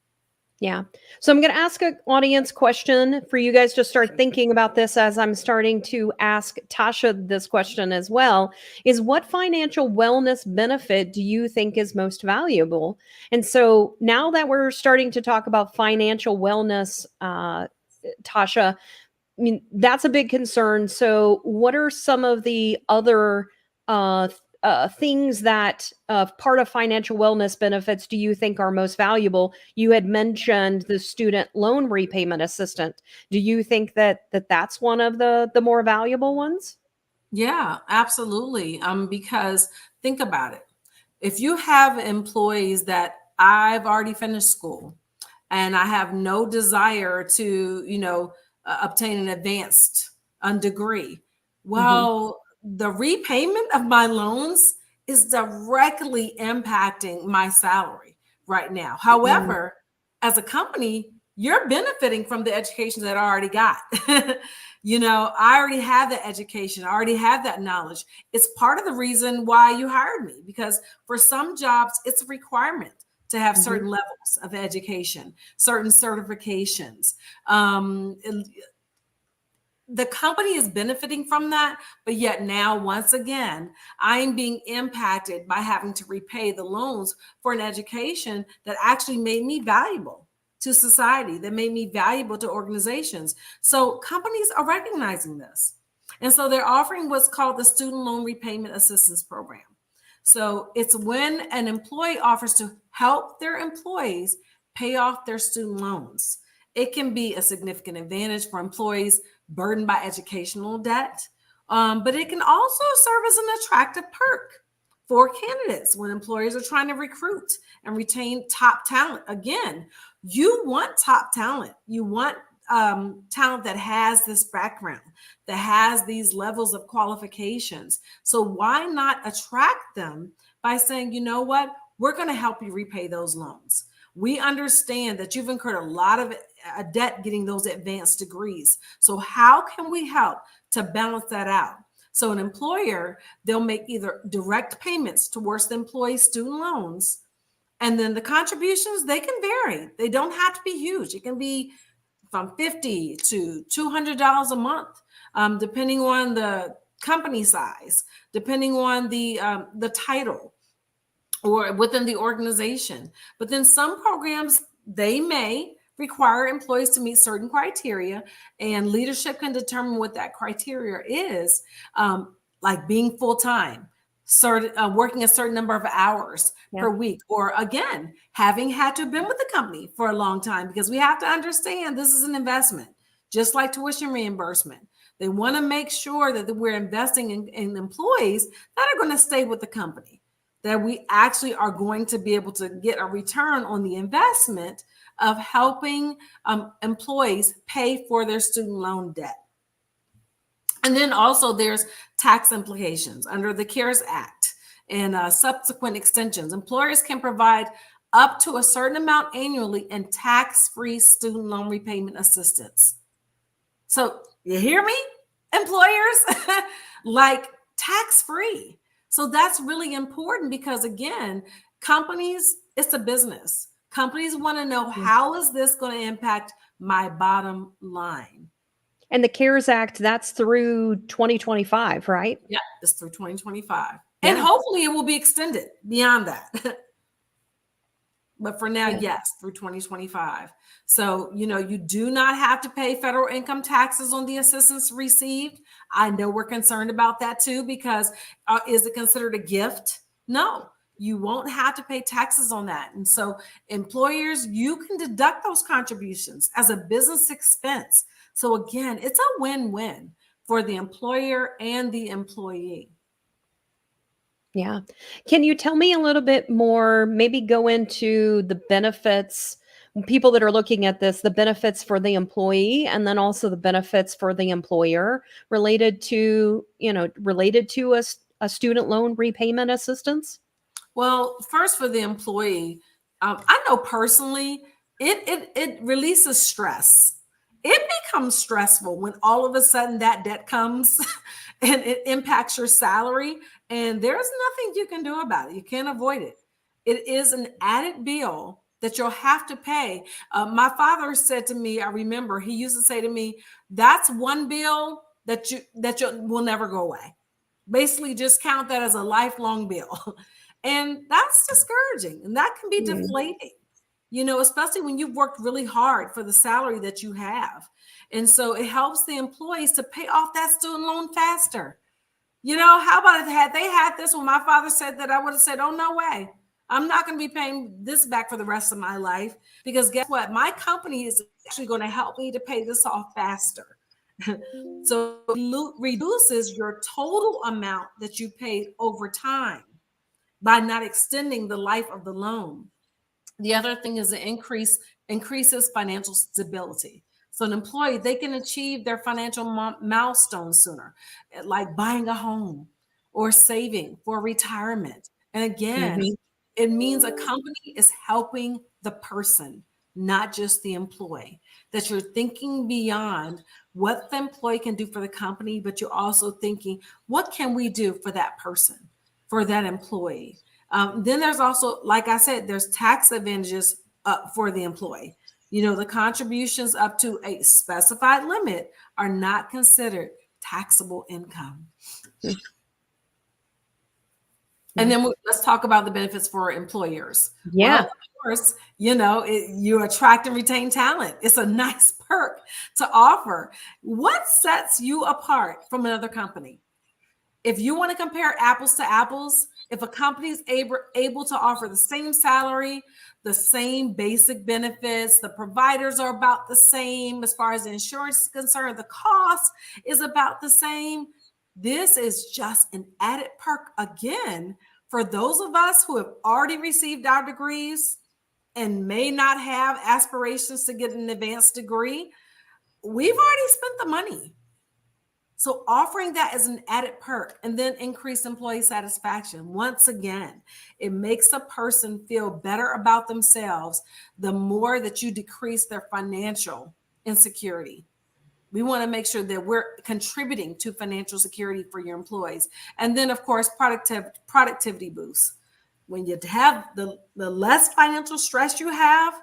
Yeah. So I'm going to ask an audience question for you guys to start thinking about this as I'm starting to ask Tasha this question as well is what financial wellness benefit do you think is most valuable? And so now that we're starting to talk about financial wellness, Tasha, I mean, that's a big concern. So what are some of the other things that part of financial wellness benefits do you think are most valuable? You had mentioned the student loan repayment assistant. Do you think that that's one of the more valuable ones? Yeah, absolutely. Because think about it. If you have employees that I've already finished school and I have no desire to, obtain an advanced degree, Hmm. well, the repayment of my loans is directly impacting my salary right now. Mm. However, as a company, you're benefiting from the education that I already got. I already have the education, I already have that knowledge. It's part of the reason why you hired me, because for some jobs, it's a requirement to have Mhm. certain levels of education, certain certifications. Um, the company is benefiting from that, but yet now, once again, I'm being impacted by having to repay the loans for an education that actually made me valuable to society, that made me valuable to organizations. So companies are recognizing this. And so they're offering what's called the Student Loan Repayment Assistance Program. So it's when an employee offers to help their employees pay off their student loans. It can be a significant advantage for employees burdened by educational debt, but it can also serve as an attractive perk for candidates when employers are trying to recruit and retain top talent. Again, you want top talent. You want talent that has this background, that has these levels of qualifications. So why not attract them by saying, you know what, we're going to help you repay those loans. We understand that you've incurred a lot of debt getting those advanced degrees. So how can we help to balance that out? So an employer, they'll make either direct payments towards the employee's student loans, and then the contributions, they can vary. They don't have to be huge. It can be from $50 to $200 a month, depending on the company size, depending on the title or within the organization. But then some programs, they may require employees to meet certain criteria, and leadership can determine what that criteria is, like being full-time, working a certain number of hours Yeah. per week, or again, having had to have been with the company for a long time, because we have to understand this is an investment, just like tuition reimbursement. They want to make sure that we're investing in employees that are going to stay with the company, that we actually are going to be able to get a return on the investment of helping employees pay for their student loan debt. And then also there's tax implications under the CARES Act and subsequent extensions. Employers can provide up to a certain amount annually in tax-free student loan repayment assistance. So you hear me, employers? Like tax-free. So that's really important because, again, companies, it's a business. Companies want to know, Yeah. how is this going to impact my bottom line? And the CARES Act, that's through 2025, right? Yeah, it's through 2025. And Yeah. hopefully it will be extended beyond that. But for now, Yeah. yes, through 2025. So, you do not have to pay federal income taxes on the assistance received. I know we're concerned about that too, because is it considered a gift? No, you won't have to pay taxes on that. And so, employers, you can deduct those contributions as a business expense. So, again, it's a win-win for the employer and the employee. Yeah. Can you tell me a little bit more, maybe go into the benefits, people that are looking at this, the benefits for the employee and then also the benefits for the employer related to a student loan repayment assistance? Well, first for the employee, I know personally, it releases stress. It becomes stressful when all of a sudden that debt comes and it impacts your salary, and there's nothing you can do about it. You can't avoid it. It is an added bill that you'll have to pay. My father said to me, I remember he used to say to me, "That's one bill that you will never go away. Basically, just count that as a lifelong bill." And that's discouraging and that can be Mm. deflating, especially when you've worked really hard for the salary that you have. And so it helps the employees to pay off that student loan faster. How about if had they had this when my father said that, I would have said, oh, no way. I'm not going to be paying this back for the rest of my life, because guess what? My company is actually going to help me to pay this off faster. So it reduces your total amount that you paid over time by not extending the life of the loan. The other thing is it increases financial stability. So an employee, they can achieve their financial milestones sooner, like buying a home or saving for retirement. And again, Mhm. it means a company is helping the person, not just the employee. That you're thinking beyond what the employee can do for the company, but you're also thinking, what can we do for that person, for that employee? Then there's also, like I said, there's tax advantages for the employee. The contributions up to a specified limit are not considered taxable income. And then let's talk about the benefits for employers. Well, Yeah. of course, you attract and retain talent. It's a nice perk to offer. What sets you apart from another company? If you want to compare apples to apples, if a company is able to offer the same salary, the same basic benefits, the providers are about the same as far as the insurance is concerned, the cost is about the same. This is just an added perk again for those of us who have already received our degrees and may not have aspirations to get an advanced degree. We've already spent the money. So offering that as an added perk, and then increased employee satisfaction. Once again, it makes a person feel better about themselves the more that you decrease their financial insecurity. We want to make sure that we're contributing to financial security for your employees. And then, of course, productivity boosts. When you have the less financial stress you have,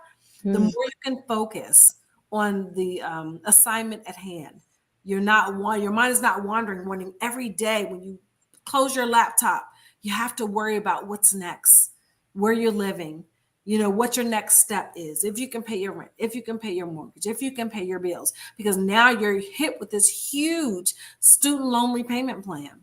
the more you can focus on the assignment at hand. Your mind is not wandering every day. When you close your laptop, you have to worry about what's next, where you're living, what your next step is, if you can pay your rent, if you can pay your mortgage, if you can pay your bills, because now you're hit with this huge student loan repayment plan.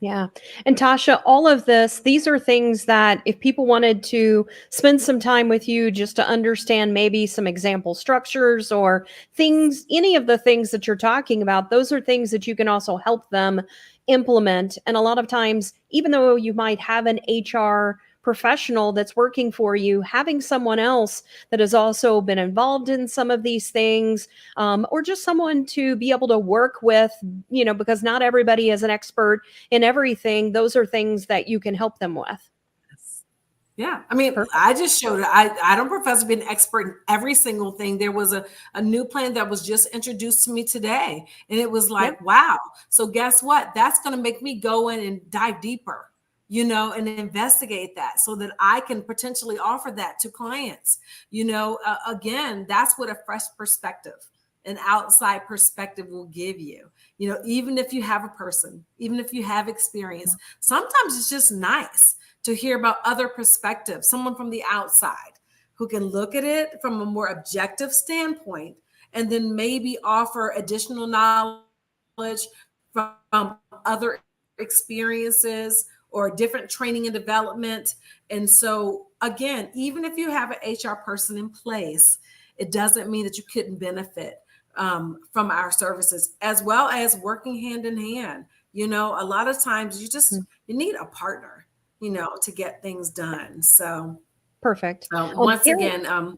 Yeah. And Tasha, all of this, these are things that if people wanted to spend some time with you just to understand maybe some example structures or things, any of the things that you're talking about, those are things that you can also help them implement. And a lot of times, even though you might have an HR professional that's working for you, having someone else that has also been involved in some of these things, or just someone to be able to work with, because not everybody is an expert in everything, those are things that you can help them with. Yeah. I mean, Perfect. I just showed it. I don't profess to be an expert in every single thing. There was a new plan that was just introduced to me today. And it was Yep. like, wow. So guess what? That's going to make me go in and dive deeper, and investigate that so that I can potentially offer that to clients. Again, that's what a fresh perspective, an outside perspective will give you. Even if you have a person, even if you have experience, sometimes it's just nice to hear about other perspectives, someone from the outside who can look at it from a more objective standpoint, and then maybe offer additional knowledge from other experiences or different training and development. And so, again, even if you have an HR person in place, it doesn't mean that you couldn't benefit from our services, as well as working hand in hand. A lot of times you need a partner, to get things done. So Perfect. once Carrie, again,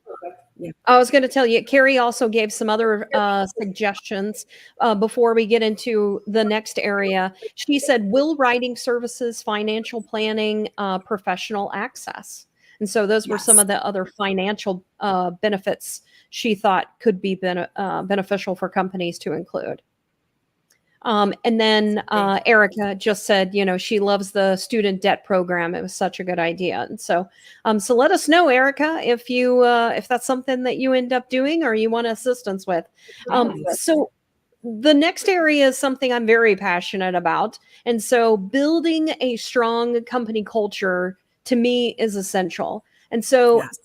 yeah. I was going to tell you, Carrie also gave some other suggestions before we get into the next area. She said, will writing services, financial planning, professional access. And so those were some Yes. of the other financial benefits she thought could be beneficial for companies to include. And then Erica just said, she loves the student debt program. It was such a good idea. And so let us know, Erica, if that's something that you end up doing or you want assistance with. So the next area is something I'm very passionate about. And so building a strong company culture to me is essential. And so Yes.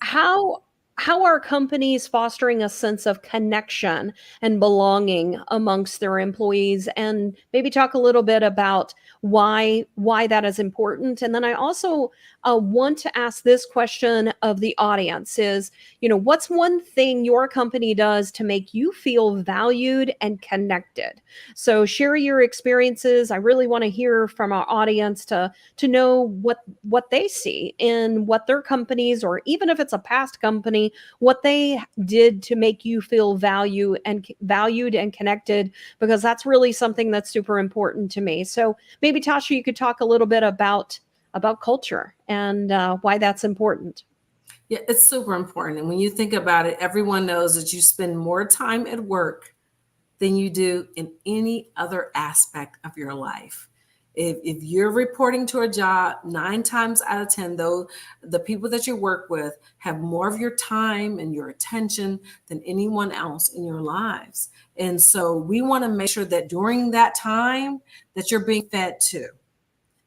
how are companies fostering a sense of connection and belonging amongst their employees, and maybe talk a little bit about why that is important. And then I also want to ask this question of the audience is, what's one thing your company does to make you feel valued and connected? So share your experiences. I really want to hear from our audience to know what they see in what their companies, or even if it's a past company, what they did to make you feel valued and connected, because that's really something that's super important to me. So maybe Tasha, you could talk a little bit about culture and why that's important. Yeah, it's super important. And when you think about it, everyone knows that you spend more time at work than you do in any other aspect of your life. If you're reporting to a job, 9 times out of 10, though, the people that you work with have more of your time and your attention than anyone else in your lives. And so we want to make sure that during that time that you're being fed to,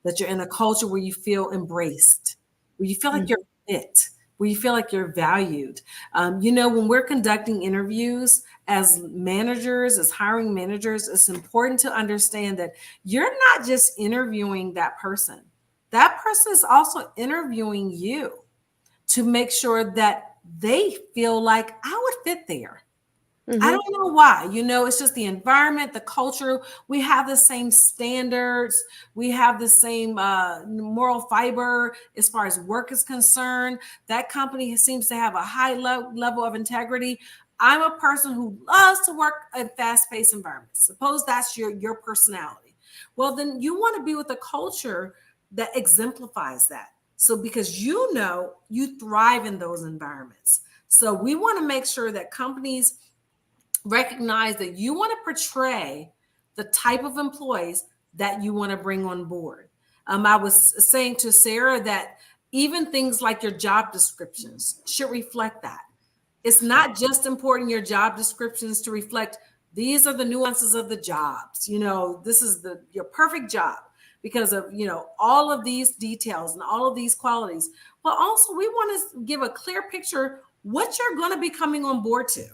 that you're in a culture where you feel embraced, where you feel like you're fit, where you feel like you're valued. When we're conducting interviews as managers, as hiring managers, it's important to understand that you're not just interviewing that person. That person is also interviewing you to make sure that they feel like I would fit there. I don't know why. It's just the environment, the culture. We have the same standards. We have the same moral fiber as far as work is concerned. That company seems to have a high level of integrity. I'm a person who loves to work in fast-paced environments. Suppose that's your personality. Well, then you want to be with a culture that exemplifies that. So because you thrive in those environments. So we want to make sure that companies recognize that you want to portray the type of employees that you want to bring on board. I was saying to Sarah that even things like your job descriptions should reflect that. It's not just important your job descriptions to reflect these are the nuances of the jobs. This is your perfect job because of all of these details and all of these qualities. But also we want to give a clear picture what you're going to be coming on board to.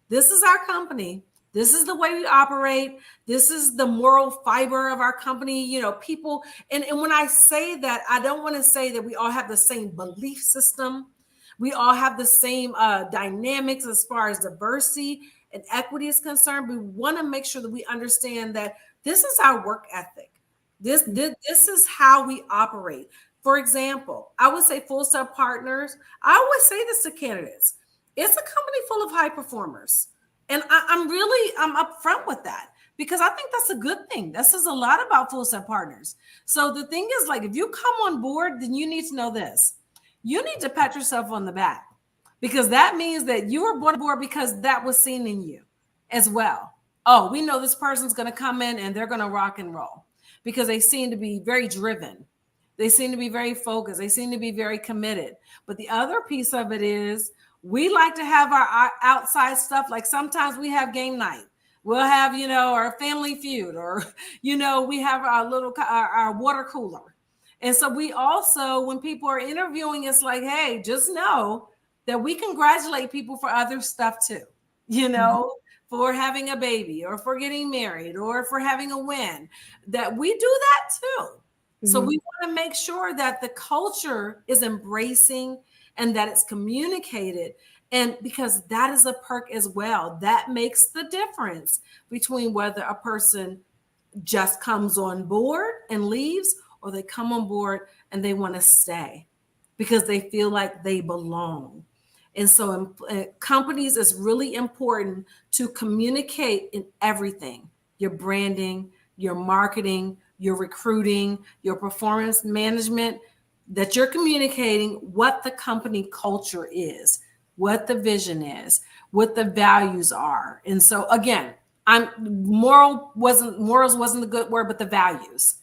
This is our company. This is the way we operate. This is the moral fiber of our company. People. And when I say that, I don't want to say that we all have the same belief system. We all have the same dynamics as far as diversity and equity is concerned. We want to make sure that we understand that this is our work ethic. This is how we operate. For example, I would say Full Step Partners. I always say this to candidates. It's a company full of high performers. And I'm upfront with that because I think that's a good thing. That says a lot about Full Step Partners. So the thing is, like, if you come on board, then you need to know this. You need to pat yourself on the back because that means that you were brought on board because that was seen in you as well. Oh, we know this person's going to come in and they're going to rock and roll because they seem to be very driven. They seem to be very focused. They seem to be very committed. But the other piece of it is, we like to have our outside stuff. Like sometimes we have game night. We'll have, our family feud, or, we have our water cooler. And so we also, when people are interviewing, it's like, hey, just know that we congratulate people for other stuff too, for having a baby or for getting married or for having a win, that we do that too. So we want to make sure that the culture is embracing and that it's communicated. And because that is a perk as well, that makes the difference between whether a person just comes on board and leaves, or they come on board and they want to stay because they feel like they belong. And so companies, is really important to communicate in everything: your branding, your marketing, your recruiting, your performance management, that you're communicating what the company culture is, what the vision is, what the values are. And so again, morals wasn't a good word, but the values.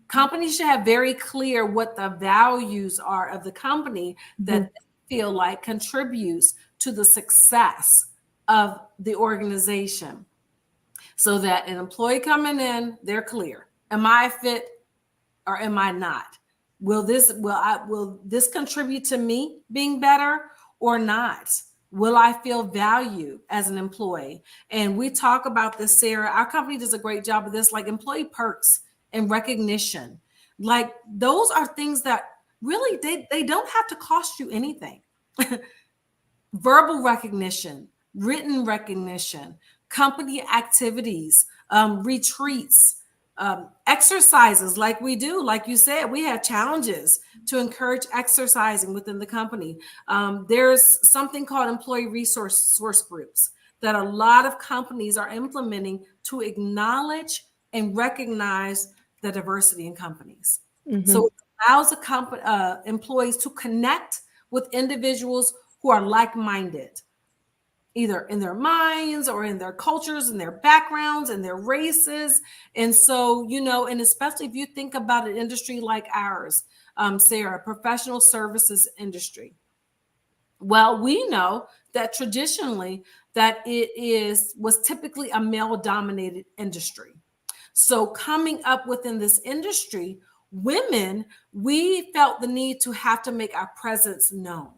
Companies should have very clear what the values are of the company that they feel like contributes to the success of the organization. So that an employee coming in, they're clear. Am I fit or am I not? Will this contribute to me being better, or not? Will I feel valued as an employee? And we talk about this, Sarah. Our company does a great job of this, like employee perks and recognition. Like those are things that really they don't have to cost you anything. Verbal recognition, written recognition, company activities, retreats, exercises like we do. Like you said, we have challenges to encourage exercising within the company. There's something called employee resource source groups that a lot of companies are implementing to acknowledge and recognize the diversity in companies. So it allows employees to connect with individuals who are like-minded, either in their minds or in their cultures and their backgrounds and their races. And so, and especially if you think about an industry like ours, Sarah, professional services industry. Well, we know that traditionally that was typically a male-dominated industry. So coming up within this industry, women, we felt the need to have to make our presence known.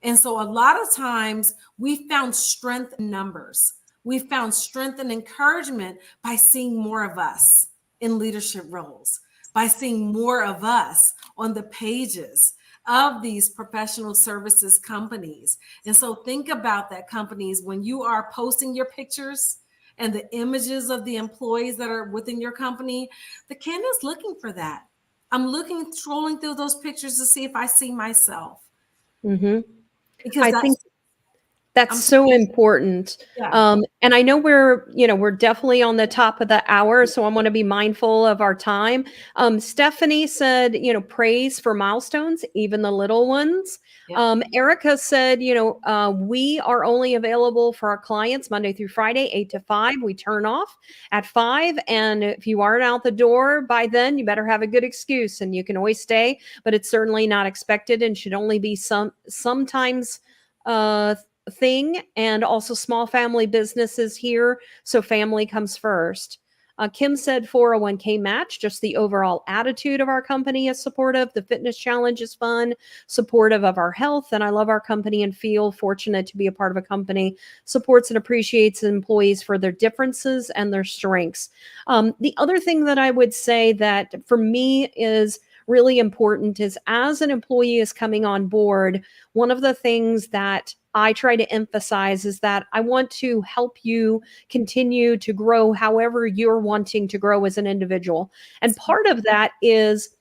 And so a lot of times we found strength in numbers. We found strength and encouragement by seeing more of us in leadership roles, by seeing more of us on the pages of these professional services companies. And so think about that, companies, when you are posting your pictures and the images of the employees that are within your company, the candidate's looking for that. I'm scrolling through those pictures to see if I see myself. Because I think that's so important. Yeah. And I know we're definitely on the top of the hour, so I want to be mindful of our time. Stephanie said, praise for milestones, even the little ones. Yep. Erica said, we are only available for our clients Monday through Friday, 8 to 5. We turn off at 5. And if you aren't out the door by then, you better have a good excuse and you can always stay, but it's certainly not expected and should only be sometimes thing. And also small family businesses here, so family comes first. Kim said 401k match, just the overall attitude of our company is supportive. The fitness challenge is fun, supportive of our health, and I love our company and feel fortunate to be a part of a company supports and appreciates employees for their differences and their strengths. The other thing that I would say that for me is really important is, as an employee is coming on board, one of the things that I try to emphasize is that I want to help you continue to grow however you're wanting to grow as an individual. And part of that is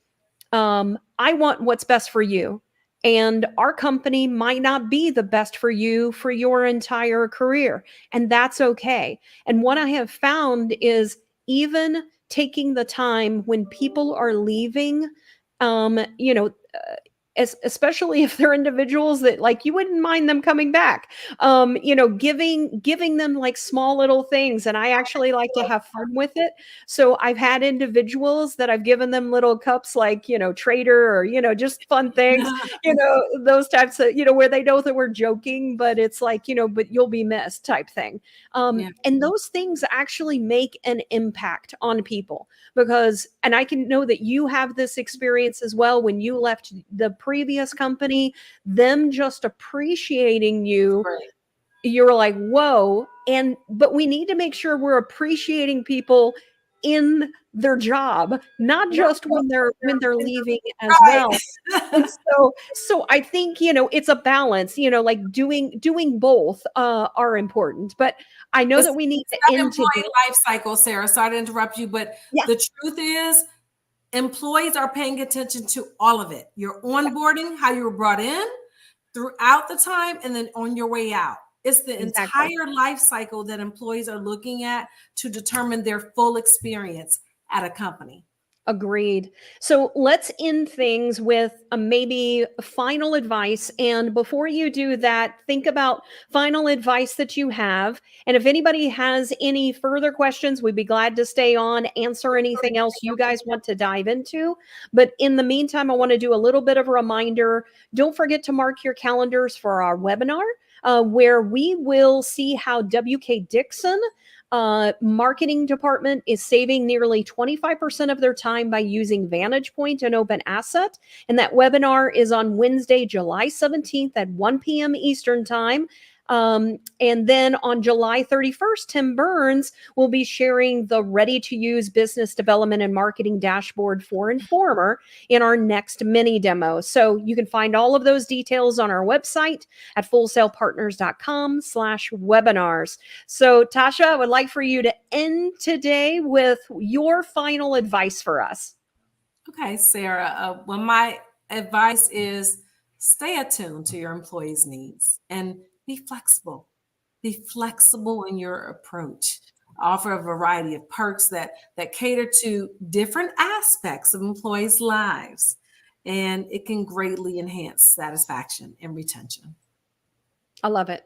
I want what's best for you. And our company might not be the best for you for your entire career. And that's okay. And what I have found is, even taking the time when people are leaving, especially if they're individuals that, like, you wouldn't mind them coming back, giving them like small little things. And I actually like to have fun with it. So I've had individuals that I've given them little cups, like, Trader, or, just fun things, those types of, where they know that we're joking, but it's like, but you'll be missed type thing. And those things actually make an impact on people, and I can know that you have this experience as well. When you left the previous company, them just appreciating you, Right. You're like, whoa. But we need to make sure we're appreciating people in their job, not just when they're leaving as well. And so I think, it's a balance, like doing both are important. But I know that we need to end employee life cycle, Sarah. Sorry to interrupt you, but the truth is, employees are paying attention to all of it. Your onboarding, how you were brought in, throughout the time, and then on your way out. It's the entire life cycle that employees are looking at to determine their full experience at a company. Agreed. So let's end things with maybe final advice. And before you do that, think about final advice that you have. And if anybody has any further questions, we'd be glad to stay on, answer anything else you guys want to dive into. But in the meantime, I want to do a little bit of a reminder. Don't forget to mark your calendars for our webinar, where we will see how WK Dixon marketing department is saving nearly 25% of their time by using VantagePoint and Open Asset. And that webinar is on Wednesday, July 17th at 1 p.m. Eastern Time. And then on July 31st, Tim Burns will be sharing the ready to use business development and marketing dashboard for Informer in our next mini demo. So you can find all of those details on our website at fullsailpartners.com/webinars. So Tasia, I would like for you to end today with your final advice for us. Okay, Sarah. Well, my advice is stay attuned to your employees' needs and be flexible. Be flexible in your approach. Offer a variety of perks that cater to different aspects of employees' lives, and it can greatly enhance satisfaction and retention. I love it.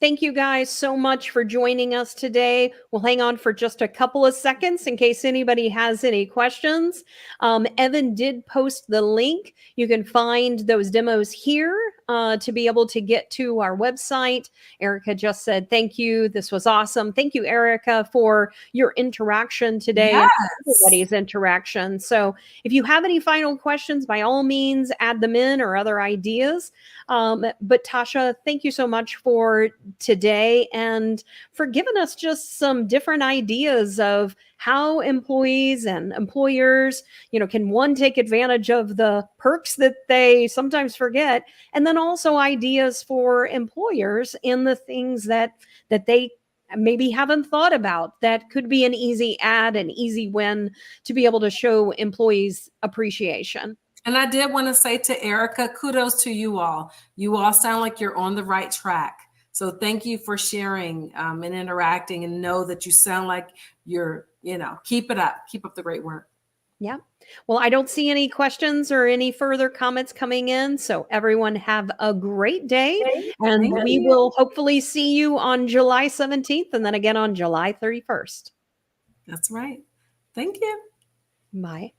Thank you guys so much for joining us today. We'll hang on for just a couple of seconds in case anybody has any questions. Evan did post the link. You can find those demos here to be able to get to our website. Erica just said, thank you. This was awesome. Thank you, Erica, for your interaction today Yes. and everybody's interaction. So if you have any final questions, by all means, add them in or other ideas. But Tasia, thank you so much for today and for giving us just some different ideas of how employees and employers, can one take advantage of the perks that they sometimes forget, and then also ideas for employers in the things that they maybe haven't thought about that could be an easy add, an easy win to be able to show employees appreciation. And I did want to say to Erica, kudos to you all. You all sound like you're on the right track. So thank you for sharing and interacting, and know that you sound like you're, keep it up. Keep up the great work. Yeah. Well, I don't see any questions or any further comments coming in. So everyone have a great day. And we will hopefully see you on July 17th and then again on July 31st. That's right. Thank you. Bye.